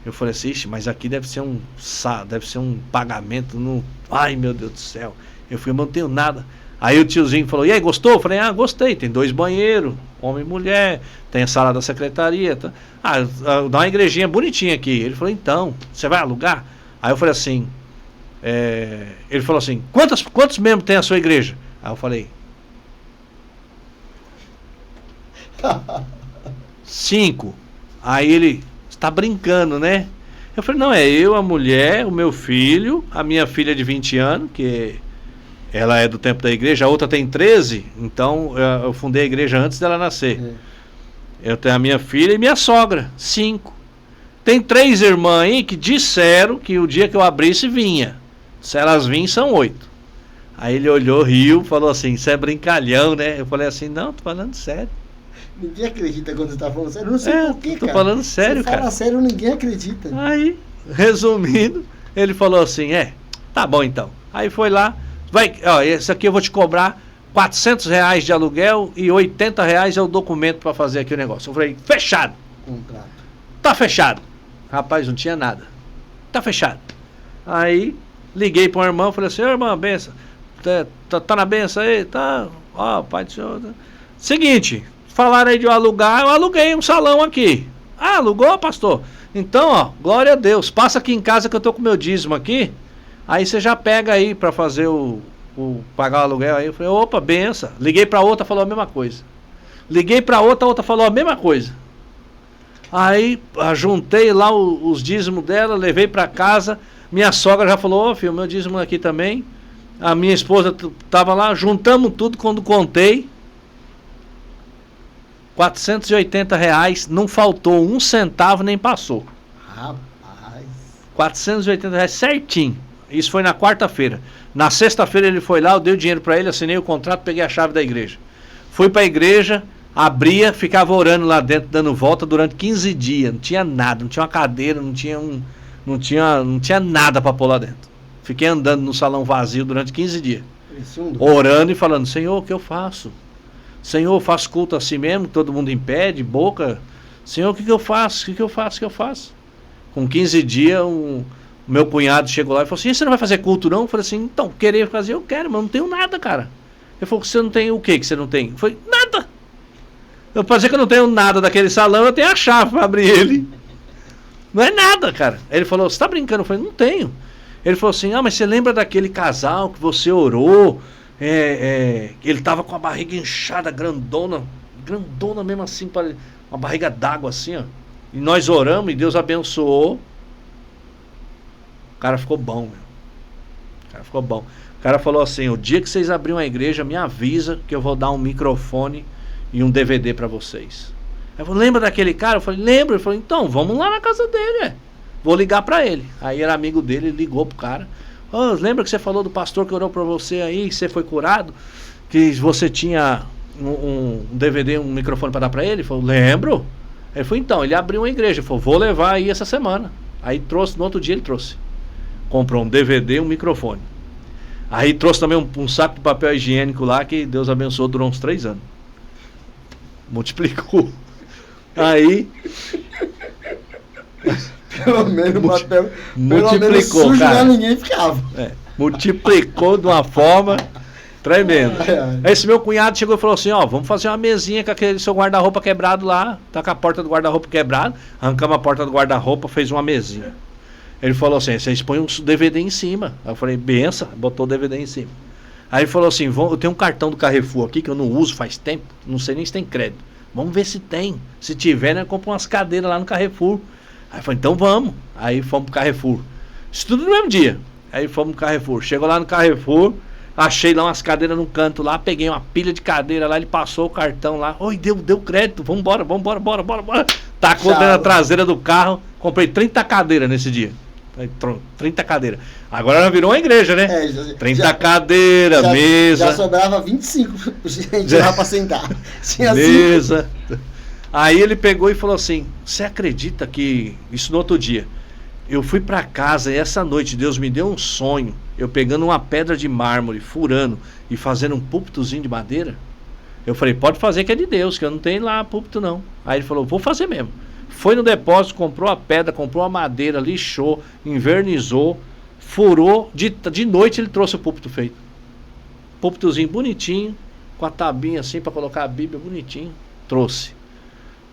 eu falei assim, ixi, mas aqui deve ser um pagamento, ai meu Deus do céu. Eu falei, não tenho nada. Aí o tiozinho falou, e aí, gostou? Eu falei, gostei, tem 2 banheiros, homem e mulher, tem a sala da secretaria. Tá. Dá uma igrejinha bonitinha aqui. Ele falou, então, você vai alugar? Aí eu falei assim, ele falou assim, quantos membros tem a sua igreja? Aí eu falei, 5. Aí ele, você tá brincando, né? Eu falei, não, é eu, a mulher, o meu filho, a minha filha de 20 anos, que ela é do tempo da igreja, a outra tem 13, então eu fundei a igreja antes dela nascer. Eu tenho a minha filha e minha sogra, 5. Tem 3 irmãs aí que disseram que o dia que eu abrisse vinha. Se elas virem, são 8. Aí ele olhou, riu, falou assim, isso é brincalhão, né? Eu falei assim, não, tô falando sério. Ninguém acredita quando você tá falando sério. Eu não sei por quê, tô falando sério, você fala sério, ninguém acredita. Aí, resumindo, ele falou assim, tá bom então. Aí foi lá, esse aqui eu vou te cobrar R$400 de aluguel e R$80 é o documento para fazer aqui o negócio. Eu falei, fechado. Contrato. Tá fechado. Rapaz, não tinha nada. Tá fechado. Aí, liguei para o irmão, falei assim, irmão, benção. Tá na benção aí? Tá. Pai do senhor. Tá. Seguinte, falaram aí de eu alugar, eu aluguei um salão aqui. Alugou, pastor? Então, glória a Deus. Passa aqui em casa que eu tô com meu dízimo aqui. Aí você já pega aí para fazer pagar o aluguel aí. Eu falei, opa, benção. Liguei para outra, falou a mesma coisa. Liguei para outra falou a mesma coisa. Aí juntei lá os dízimos dela, levei para casa. Minha sogra já falou, filho, meu dízimo aqui também. A minha esposa tava lá, juntamos tudo quando contei. R$480, não faltou 1 centavo nem passou. Rapaz. R$480 certinho. Isso foi na quarta-feira. Na sexta-feira ele foi lá, eu dei o dinheiro para ele, assinei o contrato, peguei a chave da igreja. Fui para a igreja, abria, ficava orando lá dentro, dando volta durante 15 dias. Não tinha nada, não tinha uma cadeira, não tinha nada para pôr lá dentro. Fiquei andando no salão vazio durante 15 dias. Orando e falando, Senhor, o que eu faço? Senhor, eu faço culto assim mesmo, todo mundo em pé, de boca. Senhor, o que eu faço? O que eu faço? Com 15 dias, o meu cunhado chegou lá e falou assim, você não vai fazer culto não? Eu falei assim, então, querer fazer, eu quero, mas eu não tenho nada, cara. Ele falou, você não tem o que você não tem? Eu falei, nada. Eu falei que eu não tenho nada daquele salão, eu tenho a chave para abrir ele. Não é nada, cara. Ele falou, você tá brincando? Eu falei, não tenho. Ele falou assim, mas você lembra daquele casal que você orou? Ele tava com a barriga inchada, grandona mesmo assim, uma barriga d'água assim, ó. E nós oramos e Deus abençoou. O cara ficou bom, meu. O cara falou assim, o dia que vocês abrirem uma igreja, me avisa que eu vou dar um microfone e um DVD para vocês. Eu falei, lembra daquele cara? Eu falei, lembro. Ele falou, então, vamos lá na casa dele, vou ligar pra ele. Aí era amigo dele, ele ligou pro cara. Oh, lembra que você falou do pastor que orou pra você aí, que você foi curado? Que você tinha um DVD, um microfone pra dar pra ele? Ele falou, lembro. Ele falou, então, ele abriu uma igreja. Ele falou, vou levar aí essa semana. Aí trouxe, no outro dia ele trouxe. Comprou um DVD e um microfone. Aí trouxe também um saco de papel higiênico lá, que Deus abençoou, durou uns 3 anos. Multiplicou. Aí... Pelo menos o papel... Multiplicou, sujo, cara. Ninguém ficava. Multiplicou de uma forma tremenda. Esse meu cunhado chegou e falou assim, ó, vamos fazer uma mesinha com aquele seu guarda-roupa quebrado lá. Tá com a porta do guarda-roupa quebrada. Arrancamos a porta do guarda-roupa, fez uma mesinha. Ele falou assim, vocês põem um DVD em cima. Aí eu falei, benção, botou o DVD em cima. Aí ele falou assim, eu tenho um cartão do Carrefour aqui que eu não uso faz tempo, não sei nem se tem crédito. Vamos ver se tem. Se tiver, né, compra umas cadeiras lá no Carrefour. Aí eu falei, então vamos. Aí fomos pro Carrefour. Isso tudo no mesmo dia. Aí fomos pro Carrefour. Chegou lá no Carrefour, achei lá umas cadeiras no canto lá, peguei uma pilha de cadeira lá, ele passou o cartão lá. Oi, deu crédito, vambora. Tacou dentro da traseira do carro, comprei 30 cadeiras nesse dia. 30 cadeiras. Agora já virou uma igreja, né? 30 cadeiras, mesa. Já sobrava 25 gente lá pra sentar. Mesa. Aí ele pegou e falou assim, você acredita que... Isso no outro dia. Eu fui pra casa e essa noite Deus me deu um sonho. Eu pegando uma pedra de mármore, furando e fazendo um púlpitozinho de madeira. Eu falei, pode fazer que é de Deus, que eu não tenho lá púlpito não. Aí ele falou, vou fazer mesmo. Foi no depósito, comprou a pedra, comprou a madeira, lixou, invernizou, furou. De noite ele trouxe o púlpito feito. Púlpitozinho bonitinho, com a tabinha assim para colocar a Bíblia bonitinho. Trouxe.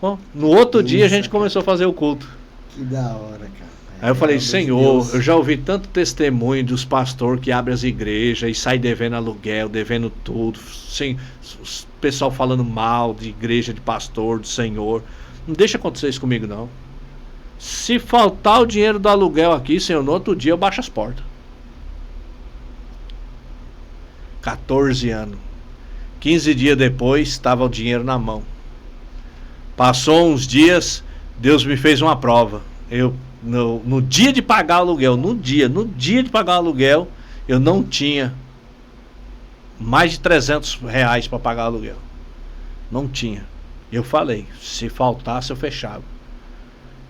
Bom, no outro dia a gente começou a fazer o culto. Que da hora, cara. Aí eu falei, Senhor, eu já ouvi tanto testemunho dos pastores que abrem as igrejas e sai devendo aluguel, devendo tudo. Sem, o pessoal falando mal de igreja, de pastor, do Senhor. Não deixa acontecer isso comigo, não. Se faltar o dinheiro do aluguel aqui, Senhor, no outro dia eu baixo as portas. 14 anos. 15 dias depois, estava o dinheiro na mão. Passou uns dias, Deus me fez uma prova. No dia de pagar o aluguel, no dia de pagar o aluguel, eu não tinha mais de R$300 para pagar o aluguel. Não tinha. Eu falei, se faltasse eu fechava.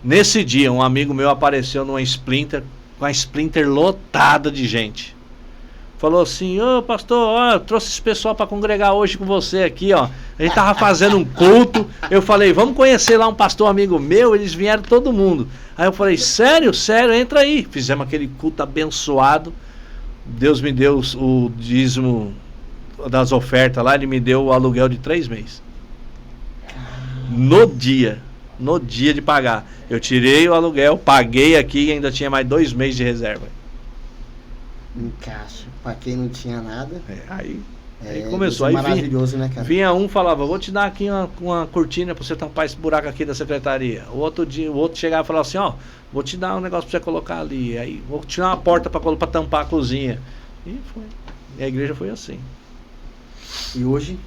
Nesse dia, um amigo meu apareceu numa Sprinter, com a Sprinter lotada de gente. Falou assim, ô pastor, ó, eu trouxe esse pessoal para congregar hoje com você aqui, ó. A gente tava fazendo um culto. Eu falei, vamos conhecer lá um pastor amigo meu. Eles vieram todo mundo. Aí eu falei, sério, entra aí. Fizemos aquele culto abençoado. Deus me deu o dízimo das ofertas lá. Ele me deu o aluguel de 3 meses. No dia de pagar. Eu tirei o aluguel, paguei aqui e ainda tinha mais 2 meses de reserva. Encaixa. Pra quem não tinha nada. Aí começou. Aí maravilhoso, né, cara? Vinha um, falava, vou te dar aqui uma cortina pra você tampar esse buraco aqui da secretaria. O outro chegava e falava assim, ó, vou te dar um negócio pra você colocar ali. Aí vou te dar uma porta pra tampar a cozinha. E foi. E a igreja foi assim. E hoje?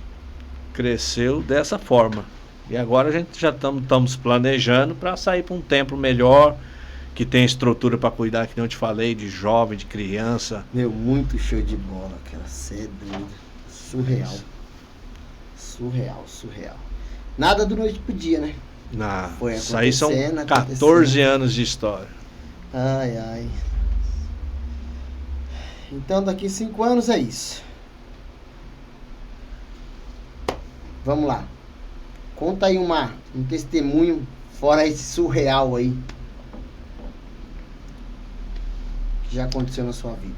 Cresceu dessa forma. E agora a gente já estamos planejando para sair para um templo melhor, que tem estrutura para cuidar, que nem eu te falei, de jovem, de criança. Meu, muito show de bola, cara. Você é doido. Surreal. Nada do noite pro dia, né? Foi isso aí são 14 anos de história. Ai. Então daqui 5 anos é isso. Vamos lá. Conta aí um testemunho fora esse surreal aí que já aconteceu na sua vida.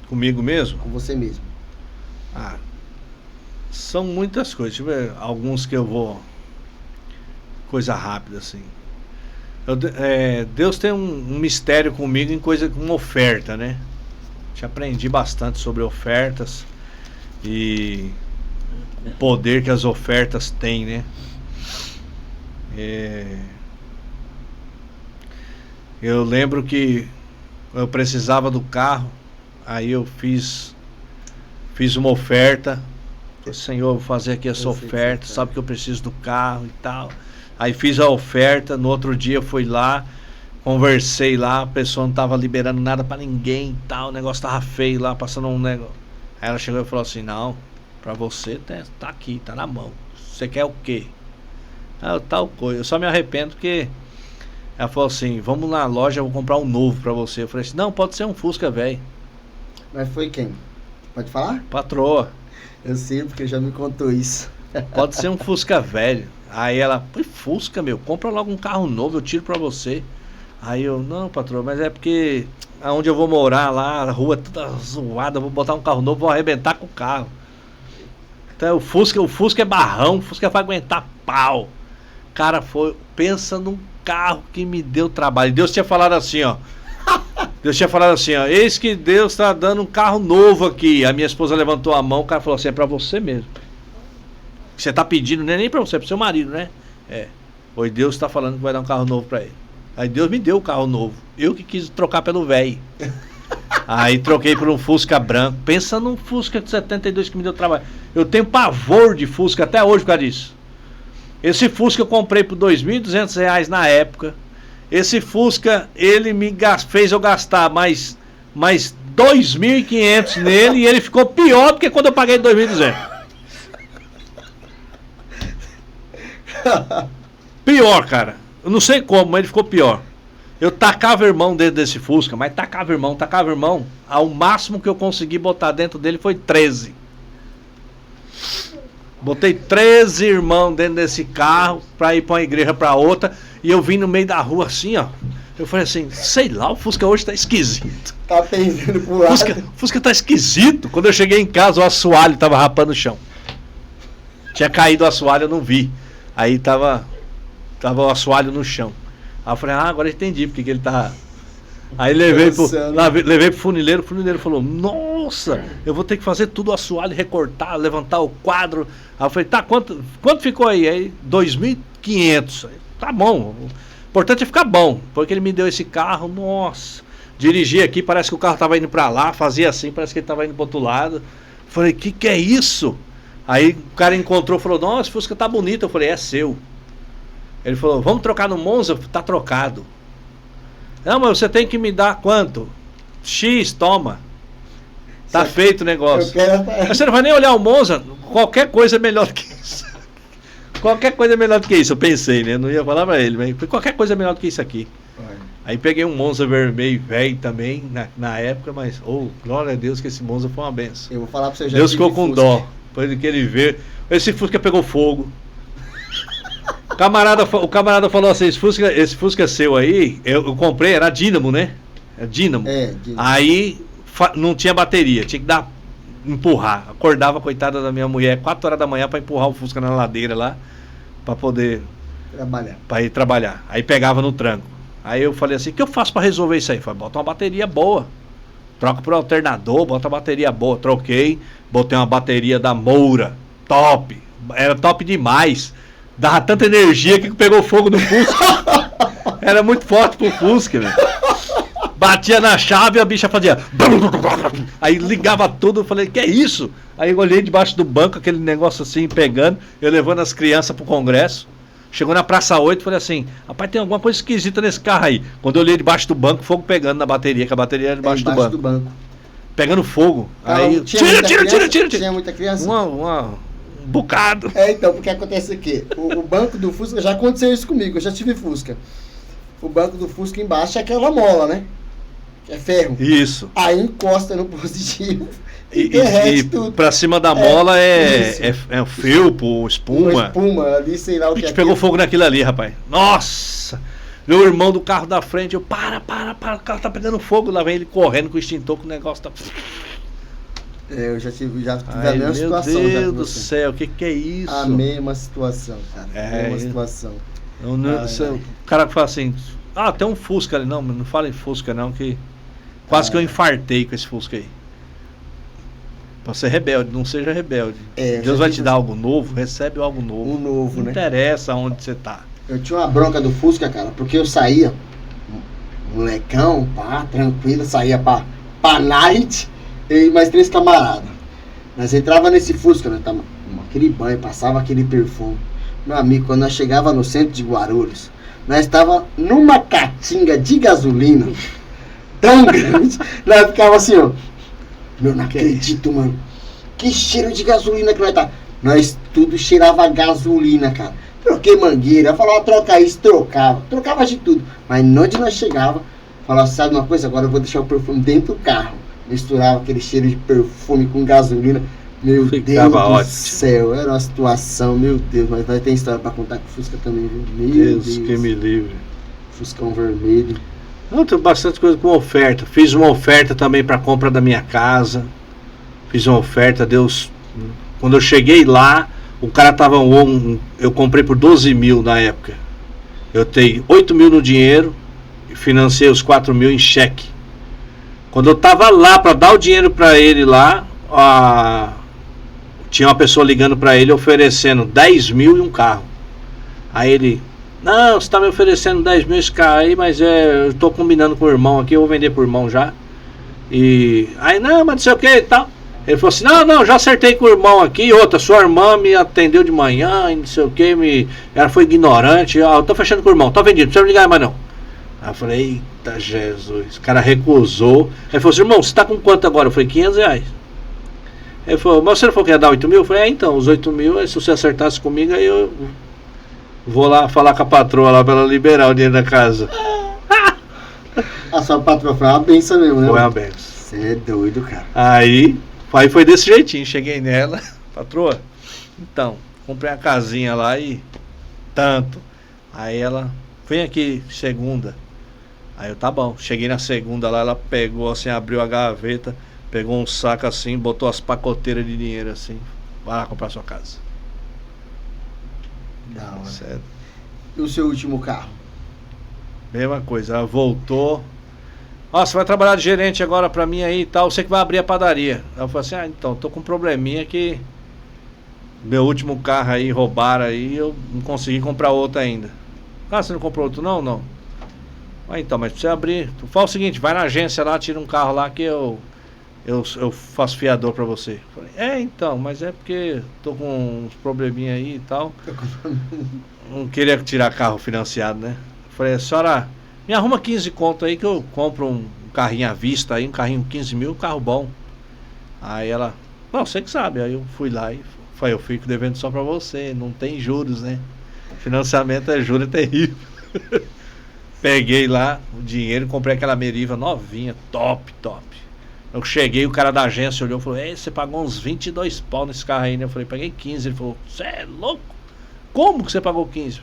Comigo mesmo? Com você mesmo. São muitas coisas. Deixa eu ver alguns que eu vou... Coisa rápida assim. Deus tem um mistério comigo em coisa com oferta, né? Já aprendi bastante sobre ofertas e o poder que as ofertas têm, né? Eu lembro que eu precisava do carro, aí eu fiz uma oferta Falei, Senhor, vou fazer aqui essa oferta, sabe que eu preciso do carro e tal. Aí fiz a oferta, no outro dia fui lá, conversei lá, a pessoa não tava liberando nada pra ninguém e tal, o negócio tava feio lá, passando um negócio. Aí ela chegou e falou assim, não, pra você tá aqui, tá na mão. Você quer o quê? Ah, tal coisa. Eu só me arrependo porque ela falou assim, vamos na loja, eu vou comprar um novo pra você. Eu falei assim, não, pode ser um Fusca velho. Mas foi quem? Pode falar? Patroa. Eu sei, porque já me contou isso. Pode ser um Fusca velho. Aí ela, pô, Fusca, meu, compra logo um carro novo, eu tiro pra você. Aí eu, não, patroa, mas é porque aonde eu vou morar lá, a rua toda zoada, eu vou botar um carro novo, vou arrebentar com o carro. Então o Fusca é barrão, o Fusca vai aguentar pau. Cara, pensa num carro que me deu trabalho. Deus tinha falado assim, ó. Eis que Deus tá dando um carro novo aqui. A minha esposa levantou a mão, o cara falou assim, é pra você mesmo. Você tá pedindo, não é nem pra você, é pro seu marido, né? É. Hoje Deus tá falando que vai dar um carro novo pra ele. Aí Deus me deu o carro novo. Eu que quis trocar pelo velho. Aí troquei por um Fusca branco. Pensa num Fusca de 72 que me deu trabalho. Eu tenho pavor de Fusca até hoje por causa disso. Esse Fusca eu comprei por R$2.200 na época. Esse Fusca, ele fez eu gastar mais R$2.500 nele e ele ficou pior do que quando eu paguei R$2.200. Pior, cara. Eu não sei como, mas ele ficou pior. Eu tacava irmão dentro desse Fusca, mas tacava irmão. Ao máximo que eu consegui botar dentro dele foi 13. Botei 13 irmãos dentro desse carro pra ir pra uma igreja pra outra. E eu vim no meio da rua assim, ó. Eu falei assim, sei lá, o Fusca hoje tá esquisito. Tá pendendo pro lado. O Fusca tá esquisito. Quando eu cheguei em casa, o assoalho tava rapando o chão. Tinha caído o assoalho, eu não vi. Aí tava o assoalho no chão. Aí eu falei, agora eu entendi porque que ele tá... Aí levei pro funileiro, o funileiro falou, nossa, eu vou ter que fazer tudo o assoalho, recortar, levantar o quadro. Aí eu falei, tá, quanto ficou aí? Aí, 2.500. Tá bom, o importante é ficar bom, porque ele me deu esse carro, nossa. Dirigi aqui, parece que o carro tava indo pra lá, fazia assim, parece que ele tava indo pro outro lado. Falei, que é isso? Aí o cara encontrou, falou, nossa, esse Fusca tá bonito. Eu falei, é seu. Ele falou, vamos trocar no Monza? Tá trocado. Não, mas você tem que me dar quanto? X, toma. Tá feito o negócio. Mas você não vai nem olhar o Monza? Qualquer coisa é melhor do que isso. Qualquer coisa é melhor do que isso, eu pensei, né? Não ia falar pra ele, mas qualquer coisa é melhor do que isso aqui. Aí peguei um Monza vermelho velho também, na época, mas, glória a Deus que esse Monza foi uma benção. Eu vou falar pra você, já Deus ficou com dó. Depois que ele vê. Esse Fusca pegou fogo. O camarada falou assim, esse Fusca seu aí, eu comprei, era dínamo, né? É dínamo. Dínamo. Aí não tinha bateria, tinha que empurrar. Acordava, coitada da minha mulher, 4 horas da manhã pra empurrar o Fusca na ladeira lá, pra poder pra ir trabalhar. Aí pegava no tranco. Aí eu falei assim, o que eu faço pra resolver isso aí? Falei, bota uma bateria boa. Troca pro alternador, bota uma bateria boa. Troquei, botei uma bateria da Moura, top. Era top demais. Dava tanta energia que pegou fogo no Fusca. Era muito forte pro Fusca, velho. Batia na chave e a bicha fazia. Aí ligava tudo, eu falei, que é isso? Aí eu olhei debaixo do banco, aquele negócio assim, pegando, eu levando as crianças pro congresso. Chegou na Praça 8, falei assim, rapaz, tem alguma coisa esquisita nesse carro aí. Quando eu olhei debaixo do banco, fogo pegando na bateria, que a bateria era debaixo do banco. Pegando fogo. Aí, tira. Tinha muita criança? Um bocado. Então, porque acontece aqui, o banco do Fusca, já aconteceu isso comigo, eu já tive Fusca. O banco do Fusca embaixo é aquela mola, né? É ferro. Isso. Aí encosta no positivo e derrete tudo. Pra cima da mola é felpo, espuma. Uma espuma ali, sei lá o que é. Pegou fogo naquilo ali, rapaz. Nossa! Meu irmão do carro da frente, eu, para, o carro tá pegando fogo. Lá vem ele correndo com o extintor, que o negócio tá... Eu já tive a mesma situação. Meu Deus do céu, o que é isso? A mesma situação, cara. A mesma situação. O cara fala assim, tem um Fusca ali. Não fala em Fusca não, que quase que eu infartei com esse Fusca aí. Pra ser rebelde, não seja rebelde. Deus vai te dar algo novo, recebe algo novo. Um novo, não né? interessa onde você tá. Eu tinha uma bronca do Fusca, cara, porque eu saía, molecão, tranquilo, saía pra night, eu e mais 3 camaradas. Nós entrava nesse Fusca, né? aquele banho, passava aquele perfume. Meu amigo, quando nós chegava no centro de Guarulhos, nós estava numa catinga de gasolina tão grande, nós ficava assim, ó. Meu, não acredito, mano. Que cheiro de gasolina que nós tá. Nós tudo cheirava gasolina, cara. Troquei mangueira, falava, troca isso, trocava de tudo. Mas onde nós chegava, falava, sabe uma coisa, agora eu vou deixar o perfume dentro do carro. Misturava aquele cheiro de perfume com gasolina. Meu Deus do céu, era uma situação, meu Deus, mas nós tem história pra contar com o Fusca também, viu? Meu Deus, que me livre. Fuscão vermelho. Não, tem bastante coisa com oferta. Fiz uma oferta também pra compra da minha casa. Fiz uma oferta, Deus. Quando eu cheguei lá, o cara tava eu comprei por 12 mil na época. Eu tenho 8 mil no dinheiro e financei os 4 mil em cheque. Quando eu tava lá pra dar o dinheiro pra ele lá, tinha uma pessoa ligando pra ele oferecendo 10 mil e um carro. Aí ele, não, você tá me oferecendo 10 mil esse carro aí, mas eu tô combinando com o irmão aqui, eu vou vender pro irmão já. E aí, não, mas não sei o que e tal. Ele falou assim, não, já acertei com o irmão aqui. Outra, sua irmã me atendeu de manhã e não sei o que, ela foi ignorante. Eu tô fechando com o irmão, tá vendido, não precisa me ligar mais não. Aí eu falei, eita Jesus, o cara recusou. Aí ele falou assim, irmão, você tá com quanto agora? Eu falei, 500 reais. Ele falou, mas você não falou que ia dar 8 mil? Eu falei, então, os 8 mil, se você acertasse comigo, aí eu vou lá falar com a patroa lá pra ela liberar o dinheiro da casa. A sua patroa foi uma benção mesmo, né? Foi uma benção. Você é doido, cara. Aí foi desse jeitinho, cheguei nela, patroa, então, comprei uma casinha lá e tanto. Aí ela, vem aqui segunda. Aí eu, tá bom, cheguei na segunda lá, ela pegou assim, abriu a gaveta, pegou um saco assim, botou as pacoteiras de dinheiro assim, vai lá comprar sua casa. Da hora. Sério. E o seu último carro? Mesma coisa, ela voltou. Ó, você vai trabalhar de gerente agora pra mim aí e tal, você que vai abrir a padaria. Ela falou assim, então, tô com um probleminha que meu último carro aí roubaram aí, eu não consegui comprar outro ainda. Ah, você não comprou outro não? Não. Ah, então, mas pra você abrir, tu fala o seguinte, vai na agência lá, tira um carro lá que eu faço fiador pra você. Falei, então, mas é porque tô com uns probleminha aí e tal. Não queria tirar carro financiado, né? Falei, senhora, me arruma 15 conto aí que eu compro um carrinho à vista aí, um carrinho 15 mil, um carro bom. Aí ela, não, você que sabe. Aí eu fui lá e falei, eu fico devendo só pra você, não tem juros, né? Financiamento é juros, é terrível. Peguei lá o dinheiro, comprei aquela Meriva novinha, top. Eu cheguei, o cara da agência olhou e falou, você pagou uns 22 pau nesse carro aí, né? Eu falei, paguei 15. Ele falou, você é louco? Como que você pagou 15?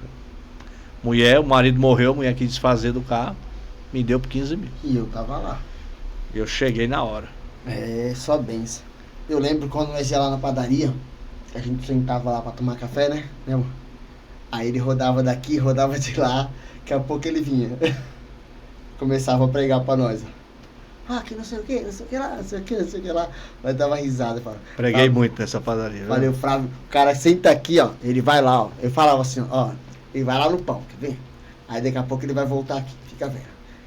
O marido morreu, a mulher quis desfazer do carro, me deu por 15 mil. E eu tava lá. Eu cheguei na hora. É, só benção. Eu lembro quando nós ia lá na padaria, a gente sentava lá pra tomar café, né? Lembra? Aí ele rodava daqui, rodava de lá, daqui a pouco ele vinha. Começava a pregar pra nós. Que não sei o que lá, não sei o que lá. Mas dava risada. Falava, preguei muito nessa padaria. Valeu, Flávio. O cara senta aqui, ó. Ele vai lá, ó. Eu falava assim, ó. Ele vai lá no pão, quer ver? Aí daqui a pouco ele vai voltar aqui, fica vendo.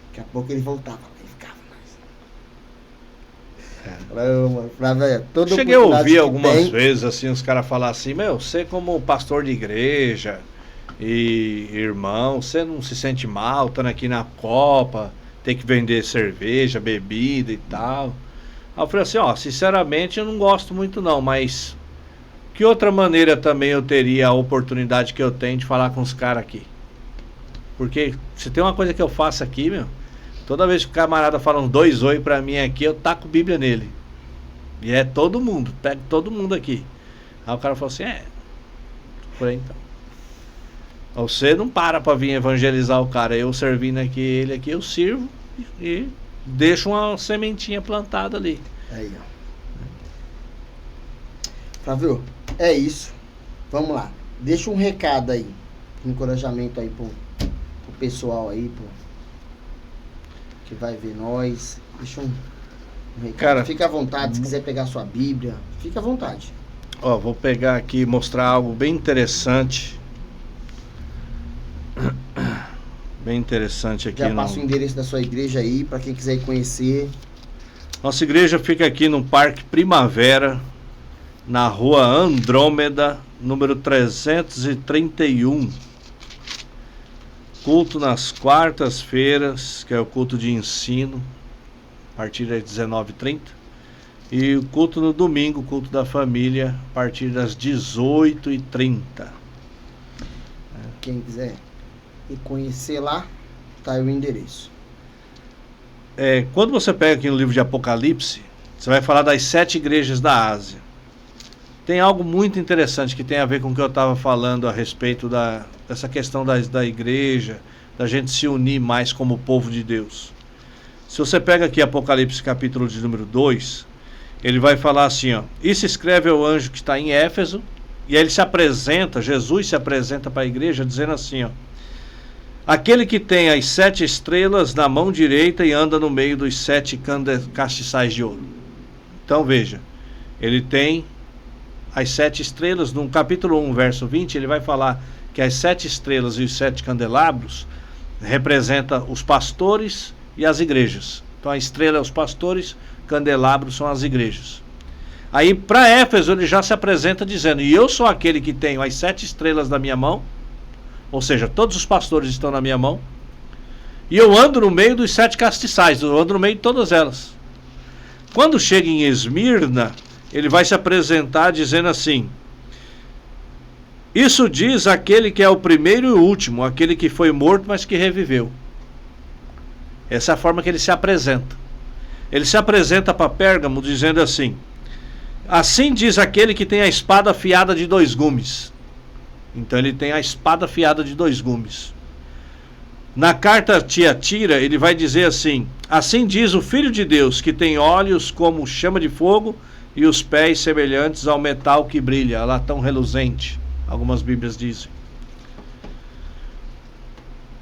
Daqui a pouco ele voltava, ele ficava mais. Flávio, todo cheguei a ouvir algumas vezes assim, os caras falar assim, você como pastor de igreja e irmão, você não se sente mal estando aqui na Copa, tem que vender cerveja, bebida e tal. Aí eu falei assim, sinceramente eu não gosto muito não, mas que outra maneira também eu teria a oportunidade que eu tenho de falar com os caras aqui? Porque se tem uma coisa que eu faço aqui, toda vez que o camarada fala uns 2 oi pra mim aqui, eu taco Bíblia nele. E é todo mundo, pego todo mundo aqui. Aí o cara falou assim, falei, então. Você não para pra vir evangelizar o cara, eu servindo aqui, ele aqui, eu sirvo e deixo uma sementinha plantada ali. Aí, ó. Flávio, é isso. Vamos lá. Deixa um recado aí. Um encorajamento aí pro pessoal aí, que vai ver nós. Deixa um recado. Cara, fica à vontade, se quiser pegar sua Bíblia, fica à vontade. Vou pegar aqui e mostrar algo bem interessante. Bem interessante aqui. Já passa o endereço da sua igreja aí, para quem quiser ir conhecer. Nossa igreja fica aqui no Parque Primavera, na rua Andrômeda, número 331. Culto nas quartas-feiras, que é o culto de ensino, a partir das 19h30. E o culto no domingo, o culto da família, a partir das 18h30. Quem quiser ir conhecer lá, tá aí o endereço. Quando você pega aqui no livro de Apocalipse, você vai falar das 7 igrejas da Ásia. Tem algo muito interessante que tem a ver com o que eu estava falando a respeito dessa questão da igreja, da gente se unir mais como povo de Deus. Se você pega aqui Apocalipse capítulo de número 2, ele vai falar assim, ó: isso escreve ao anjo que está em Éfeso, e aí ele se apresenta, Jesus se apresenta para a igreja dizendo assim, ó: aquele que tem as 7 estrelas na mão direita e anda no meio dos 7 castiçais de ouro. Então veja, ele tem as 7 estrelas. No capítulo 1, verso 20, ele vai falar que as 7 estrelas e os 7 candelabros representam os pastores e as igrejas. Então a estrela é os pastores, candelabros são as igrejas. Aí para Éfeso ele já se apresenta dizendo: e eu sou aquele que tenho as 7 estrelas na minha mão, ou seja, todos os pastores estão na minha mão, e eu ando no meio dos 7 castiçais, eu ando no meio de todas elas. Quando chega em Esmirna, ele vai se apresentar dizendo assim: isso diz aquele que é o primeiro e o último, aquele que foi morto, mas que reviveu. Essa é a forma que ele se apresenta. Ele se apresenta para Pérgamo dizendo assim: assim diz aquele que tem a espada afiada de 2 gumes. Então ele tem a espada afiada de 2 gumes. Na carta a Tiatira, ele vai dizer assim: assim diz o Filho de Deus, que tem olhos como chama de fogo e os pés semelhantes ao metal que brilha, latão reluzente, algumas bíblias dizem.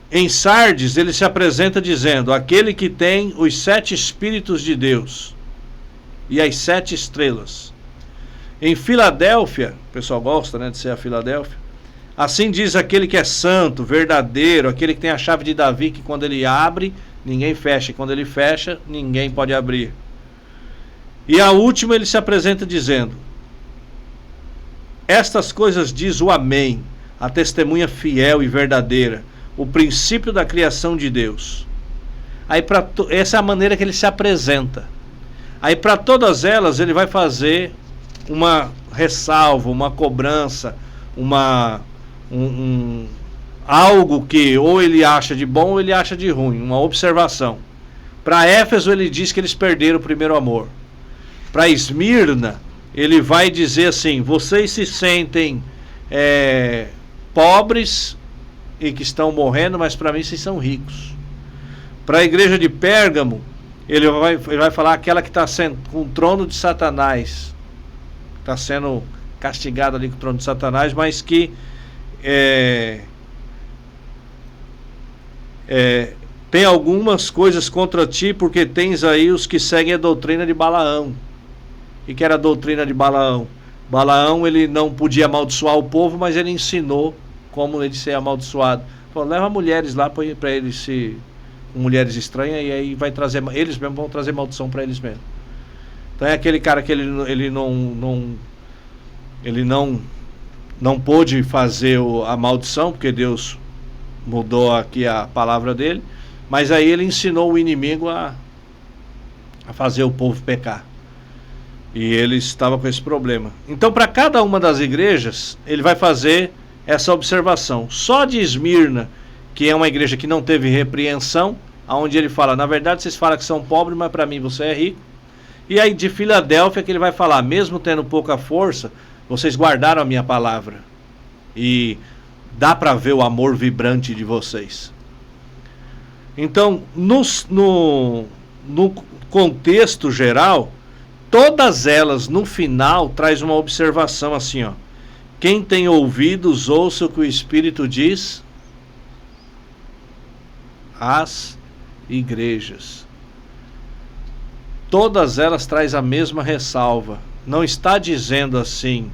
Em Sardes ele se apresenta dizendo: aquele que tem os 7 Espíritos de Deus e as 7 estrelas. Em Filadélfia, o pessoal gosta, né, de ser a Filadélfia, assim diz aquele que é santo, verdadeiro, aquele que tem a chave de Davi, que quando ele abre, ninguém fecha, e quando ele fecha, ninguém pode abrir. E a última ele se apresenta dizendo: estas coisas diz o Amém, a testemunha fiel e verdadeira, o princípio da criação de Deus. Aí essa é a maneira que ele se apresenta. Aí para todas elas ele vai fazer uma ressalva, uma cobrança, algo que ou ele acha de bom ou ele acha de ruim, uma observação. Para Éfeso ele diz que eles perderam o primeiro amor. Para Esmirna ele vai dizer assim: vocês se sentem pobres e que estão morrendo, mas para mim vocês são ricos. Para a igreja de Pérgamo ele vai falar aquela que está com o trono de Satanás, está sendo castigada ali com o trono de Satanás, mas que tem algumas coisas contra ti, porque tens aí os que seguem a doutrina de Balaão. E que era a doutrina de Balaão? Balaão, ele não podia amaldiçoar o povo, mas ele ensinou como ele ser amaldiçoado. Falou: leva mulheres lá para eles se mulheres estranhas, e aí vai trazer, eles mesmos vão trazer maldição para eles mesmos. Então é aquele cara que ele não pôde fazer a maldição, porque Deus mudou aqui a palavra dele, mas aí ele ensinou o inimigo a fazer o povo pecar. E ele estava com esse problema. Então, para cada uma das igrejas, ele vai fazer essa observação. Só de Esmirna, que é uma igreja que não teve repreensão, onde ele fala: na verdade vocês falam que são pobres, mas para mim você é rico. E aí de Filadélfia, que ele vai falar: mesmo tendo pouca força, vocês guardaram a minha palavra. E dá para ver o amor vibrante de vocês. Então, no contexto geral, todas elas, no final, traz uma observação assim, ó: quem tem ouvidos, ouça o que o Espírito diz às igrejas. Todas elas traz a mesma ressalva. Não está dizendo assim...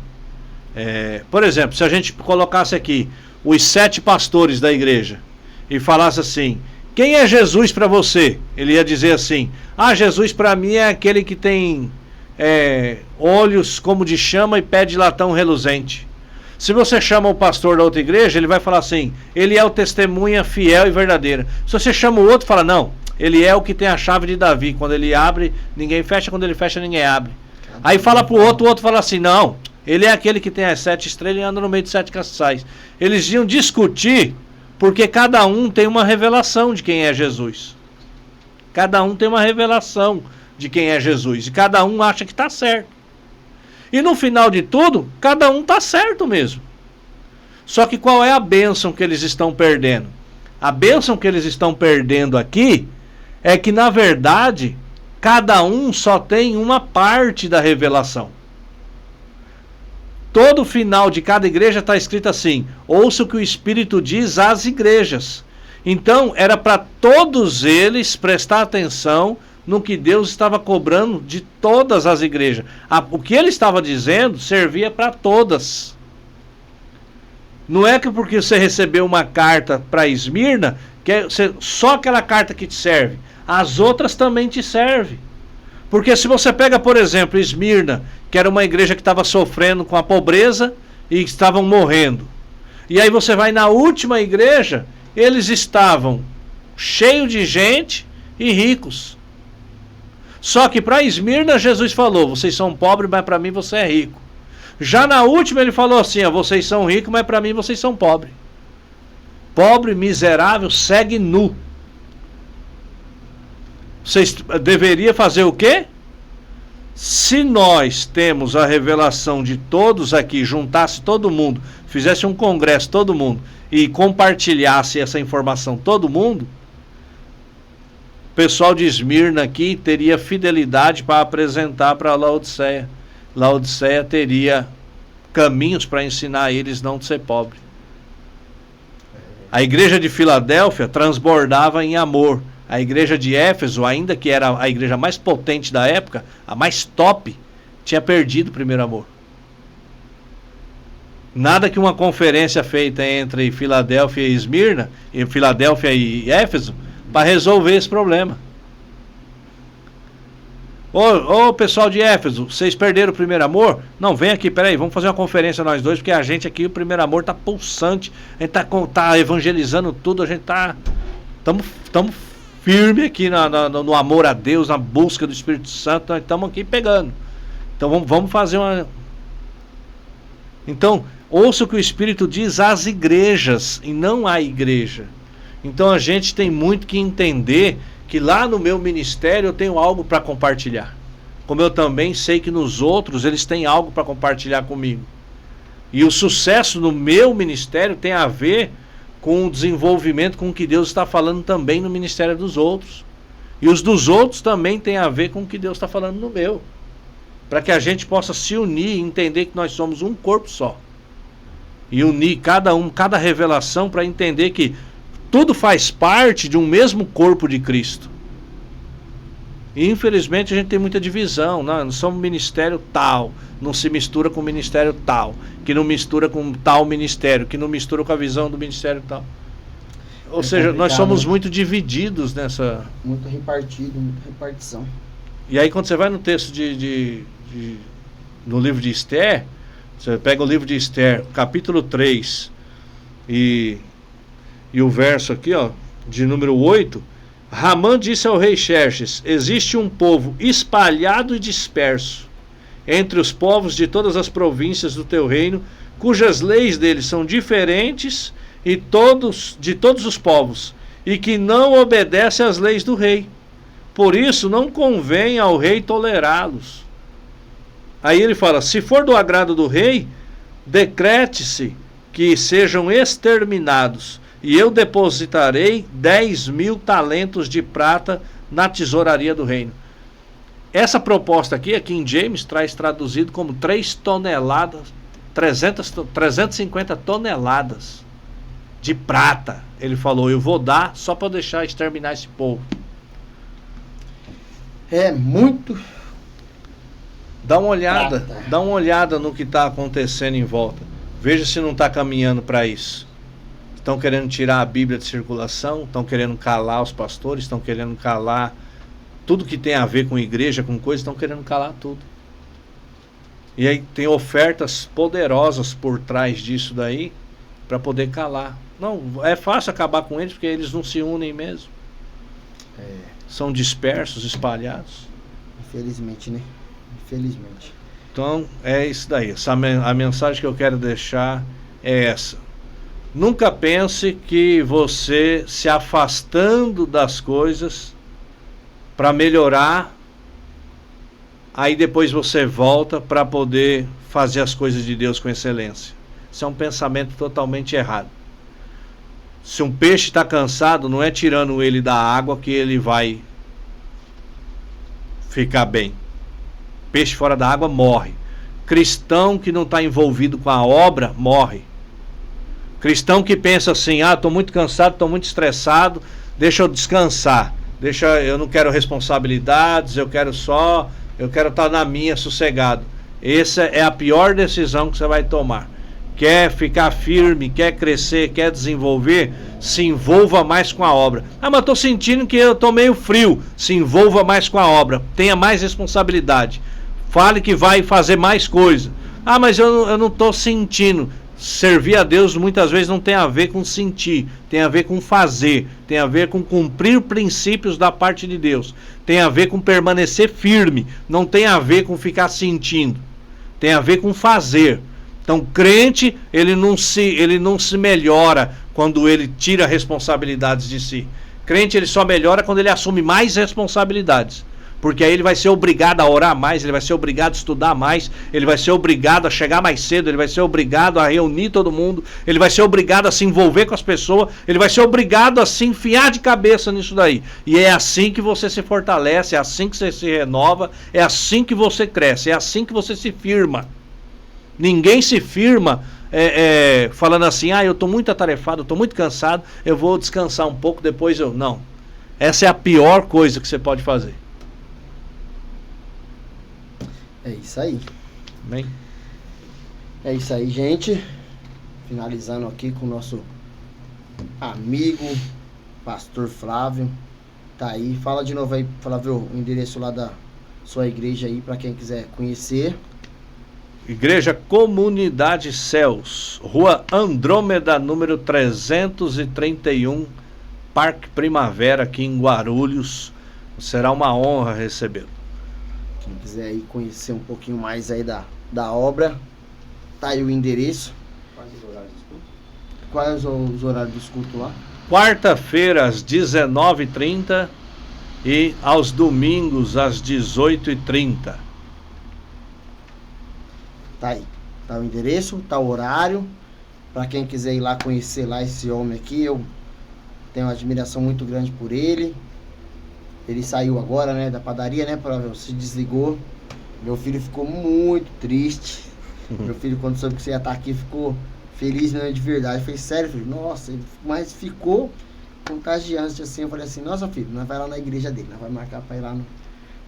por exemplo, se a gente colocasse aqui os 7 pastores da igreja e falasse assim: quem é Jesus para você? Ele ia dizer assim: Jesus para mim é aquele que tem olhos como de chama e pé de latão reluzente. Se você chama o pastor da outra igreja, ele vai falar assim, ele é o testemunha fiel e verdadeira. Se você chama o outro, fala, não, ele é o que tem a chave de Davi. Quando ele abre, ninguém fecha, quando ele fecha, ninguém abre. Aí fala pro outro, o outro fala assim, não, ele é aquele que tem as 7 estrelas e anda no meio de 7 castiçais. Eles iam discutir porque cada um tem uma revelação de quem é Jesus. Cada um tem uma revelação de quem é Jesus. E cada um acha que está certo. E no final de tudo, cada um está certo mesmo. Só que qual é a bênção que eles estão perdendo? A bênção que eles estão perdendo aqui é que, na verdade, cada um só tem uma parte da revelação. Todo final de cada igreja está escrito assim, ouça o que o Espírito diz às igrejas. Então, era para todos eles prestar atenção no que Deus estava cobrando de todas as igrejas. O que ele estava dizendo servia para todas. Não é que porque você recebeu uma carta para Esmirna, que é só aquela carta que te serve. As outras também te servem. Porque se você pega, por exemplo, Esmirna, que era uma igreja que estava sofrendo com a pobreza e estavam morrendo. E aí você vai na última igreja, eles estavam cheios de gente e ricos. Só que para Esmirna Jesus falou, vocês são pobres, mas para mim você é rico. Já na última ele falou assim, vocês são ricos, mas para mim vocês são pobres. Pobre, miserável, segue nu. Vocês deveriam fazer o quê? Se nós temos a revelação de todos aqui, juntasse todo mundo, fizesse um congresso todo mundo e compartilhasse essa informação todo mundo, o pessoal de Esmirna aqui teria fidelidade para apresentar para Laodiceia. Laodiceia teria caminhos para ensinar eles não ser pobre. A igreja de Filadélfia transbordava em amor. A igreja de Éfeso, ainda que era a igreja mais potente da época, a mais top, tinha perdido o primeiro amor. Nada que uma conferência feita entre Filadélfia e Esmirna, e Filadélfia e Éfeso, para resolver esse problema. Ô pessoal de Éfeso, vocês perderam o primeiro amor? Não, vem aqui, peraí, vamos fazer uma conferência nós dois, porque a gente aqui, o primeiro amor tá pulsante, a gente tá evangelizando tudo, a gente estamos firme aqui no amor a Deus, na busca do Espírito Santo, nós estamos aqui pegando. Então vamos fazer uma... Então, ouça o que o Espírito diz às igrejas, e não à igreja. Então a gente tem muito que entender que lá no meu ministério eu tenho algo para compartilhar. Como eu também sei que nos outros eles têm algo para compartilhar comigo. E o sucesso no meu ministério tem a ver com o desenvolvimento com o que Deus está falando também no ministério dos outros. E os dos outros também tem a ver com o que Deus está falando no meu. Para que a gente possa se unir e entender que nós somos um corpo só. E unir cada revelação para entender que tudo faz parte de um mesmo corpo de Cristo. E infelizmente a gente tem muita divisão. Nós somos ministério tal, não se mistura com o ministério tal, que não mistura com tal ministério, que não mistura com a visão do ministério tal. Ou seja, nós somos muito divididos nessa... Muito repartido, muita repartição. E aí quando você vai no texto no livro de Esther, você pega o livro de Esther, capítulo 3, e o verso aqui, de número 8, Ramã disse ao rei Xerxes, existe um povo espalhado e disperso entre os povos de todas as províncias do teu reino, cujas leis deles são diferentes de todos os povos, e que não obedece às leis do rei. Por isso não convém ao rei tolerá-los. Aí ele fala, se for do agrado do rei, decrete-se que sejam exterminados, e eu depositarei 10.000 talentos de prata na tesouraria do reino. Essa proposta aqui, a King James traz traduzido como 350 toneladas de prata. Ele falou, eu vou dar só para deixar exterminar esse povo. É muito... Dá uma olhada no que está acontecendo em volta. Veja se não está caminhando para isso. Estão querendo tirar a Bíblia de circulação, estão querendo calar os pastores, estão querendo calar tudo que tem a ver com igreja, com coisas, estão querendo calar tudo. E aí tem ofertas poderosas por trás disso daí, para poder calar. Não, é fácil acabar com eles, porque eles não se unem mesmo. São dispersos, espalhados. Infelizmente, né? Infelizmente. Então, é isso daí. A mensagem que eu quero deixar é essa. Nunca pense que você se afastando das coisas para melhorar, aí depois você volta para poder fazer as coisas de Deus com excelência. Isso é um pensamento totalmente errado. Se um peixe está cansado, não é tirando ele da água que ele vai ficar bem. Peixe fora da água morre. Cristão que não está envolvido com a obra, morre. Cristão que pensa assim, estou muito cansado, estou muito estressado, deixa eu descansar. Eu não quero responsabilidades, eu quero estar na minha, sossegado. Essa é a pior decisão que você vai tomar. Quer ficar firme, quer crescer, quer desenvolver, se envolva mais com a obra. Mas estou sentindo que eu estou meio frio. Se envolva mais com a obra, tenha mais responsabilidade. Fale que vai fazer mais coisa. Mas eu não estou sentindo. Servir a Deus muitas vezes não tem a ver com sentir, tem a ver com fazer, tem a ver com cumprir princípios da parte de Deus, tem a ver com permanecer firme, não tem a ver com ficar sentindo, tem a ver com fazer. Então, crente, ele não se melhora quando ele tira responsabilidades de si. Crente, ele só melhora quando ele assume mais responsabilidades. Porque aí ele vai ser obrigado a orar mais, ele vai ser obrigado a estudar mais, ele vai ser obrigado a chegar mais cedo, ele vai ser obrigado a reunir todo mundo, ele vai ser obrigado a se envolver com as pessoas, ele vai ser obrigado a se enfiar de cabeça nisso daí. E é assim que você se fortalece, é assim que você se renova, é assim que você cresce, é assim que você se firma. Ninguém se firma falando assim, eu estou muito atarefado, estou muito cansado, eu vou descansar um pouco, depois eu... Não. Essa é a pior coisa que você pode fazer. É isso aí. Bem. É isso aí, gente. Finalizando aqui com o nosso amigo, pastor Flávio. Tá aí. Fala de novo aí, Flávio, o endereço lá da sua igreja aí, para quem quiser conhecer. Igreja Comunidade Céus, Rua Andrômeda, número 331, Parque Primavera, aqui em Guarulhos. Será uma honra recebê-lo. Quem quiser aí conhecer um pouquinho mais aí da obra, tá aí o endereço. Quais os horários do culto? Quais os horários do culto lá? Quarta-feira às 19h30 e aos domingos às 18h30. Tá aí. Tá o endereço, tá o horário. Pra quem quiser ir lá conhecer lá esse homem aqui, eu tenho uma admiração muito grande por ele. Ele saiu agora, né, da padaria, né, se desligou. Meu filho ficou muito triste. Meu filho, quando soube que você ia estar aqui, ficou feliz, né, de verdade. Eu falei, sério, filho? Nossa, mas ficou contagiante, assim. Eu falei assim, nossa, filho, nós vai lá na igreja dele. Nós vai marcar pra ir lá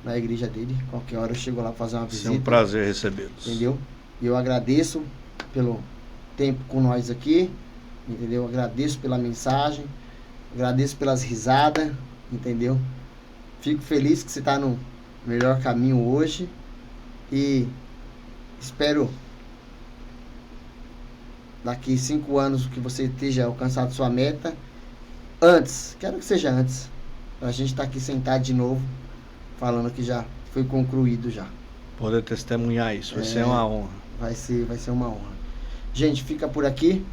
na igreja dele. Qualquer hora eu chego lá pra fazer uma visita. É um prazer recebê-los. Entendeu? E eu agradeço pelo tempo com nós aqui. Entendeu? Agradeço pela mensagem. Agradeço pelas risadas. Entendeu? Fico feliz que você está no melhor caminho hoje e espero daqui 5 anos que você esteja alcançado sua meta. Quero que seja antes, a gente estar aqui sentado de novo, falando que já foi concluído já. Poder testemunhar isso, vai ser uma honra. Vai ser uma honra. Gente, fica por aqui.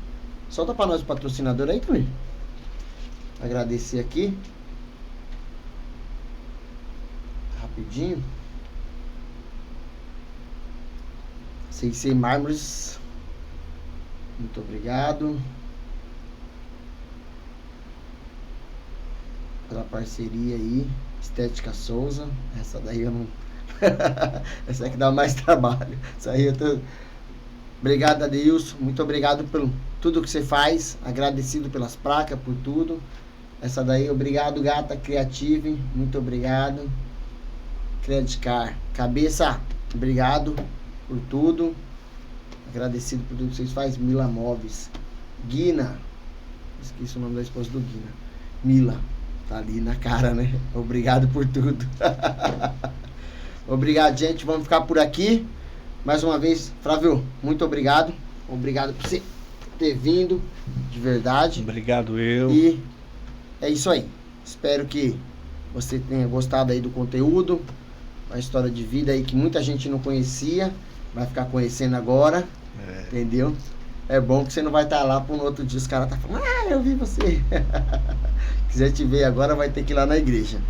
Solta para nós o patrocinador aí, Tony. Agradecer aqui. Rapidinho. CC Mármores. Muito obrigado pela parceria aí. Estética Souza. Essa daí eu não... Essa aqui dá mais trabalho. Isso aí eu tô... Obrigado, Adeilson. Muito obrigado por tudo que você faz. Agradecido pelas placas, por tudo. Essa daí, obrigado, Gata Creative. Muito obrigado. Credit Car. Cabeça, obrigado por tudo. Agradecido por tudo que vocês fazem. Mila Móveis. Guina. Esqueci o nome da esposa do Guina. Mila. Tá ali na cara, né? Obrigado por tudo. Obrigado, gente. Vamos ficar por aqui. Mais uma vez, Flávio, muito obrigado. Obrigado por você ter vindo, de verdade. Obrigado eu. E é isso aí. Espero que você tenha gostado aí do conteúdo. Uma história de vida aí que muita gente não conhecia. Vai ficar conhecendo agora. Entendeu? É bom que você não vai estar lá para um outro dia os caras tá falando, eu vi você. Quiser te ver agora, vai ter que ir lá na igreja.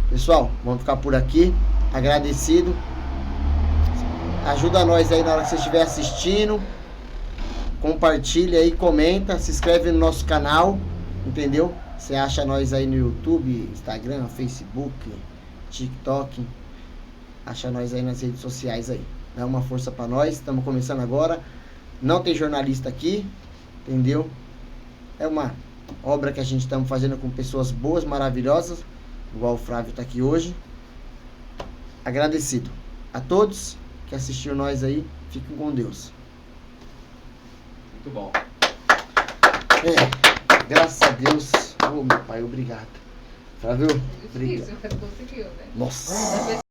Pessoal, vamos ficar por aqui. Agradecido. Ajuda nós aí na hora que você estiver assistindo. Compartilha aí, comenta, se inscreve no nosso canal. Entendeu? Você acha nós aí no YouTube, Instagram, Facebook, TikTok. Acha nós aí nas redes sociais aí. Dá uma força pra nós. Estamos começando agora. Não tem jornalista aqui. Entendeu? É uma obra que a gente estamos fazendo com pessoas boas, maravilhosas. Igual o Flávio tá aqui hoje. Agradecido a todos que assistiram nós aí. Fiquem com Deus. Muito bom. Graças a Deus. Meu pai, obrigado. Flávio, Difícil, mas conseguiu, né? Nossa.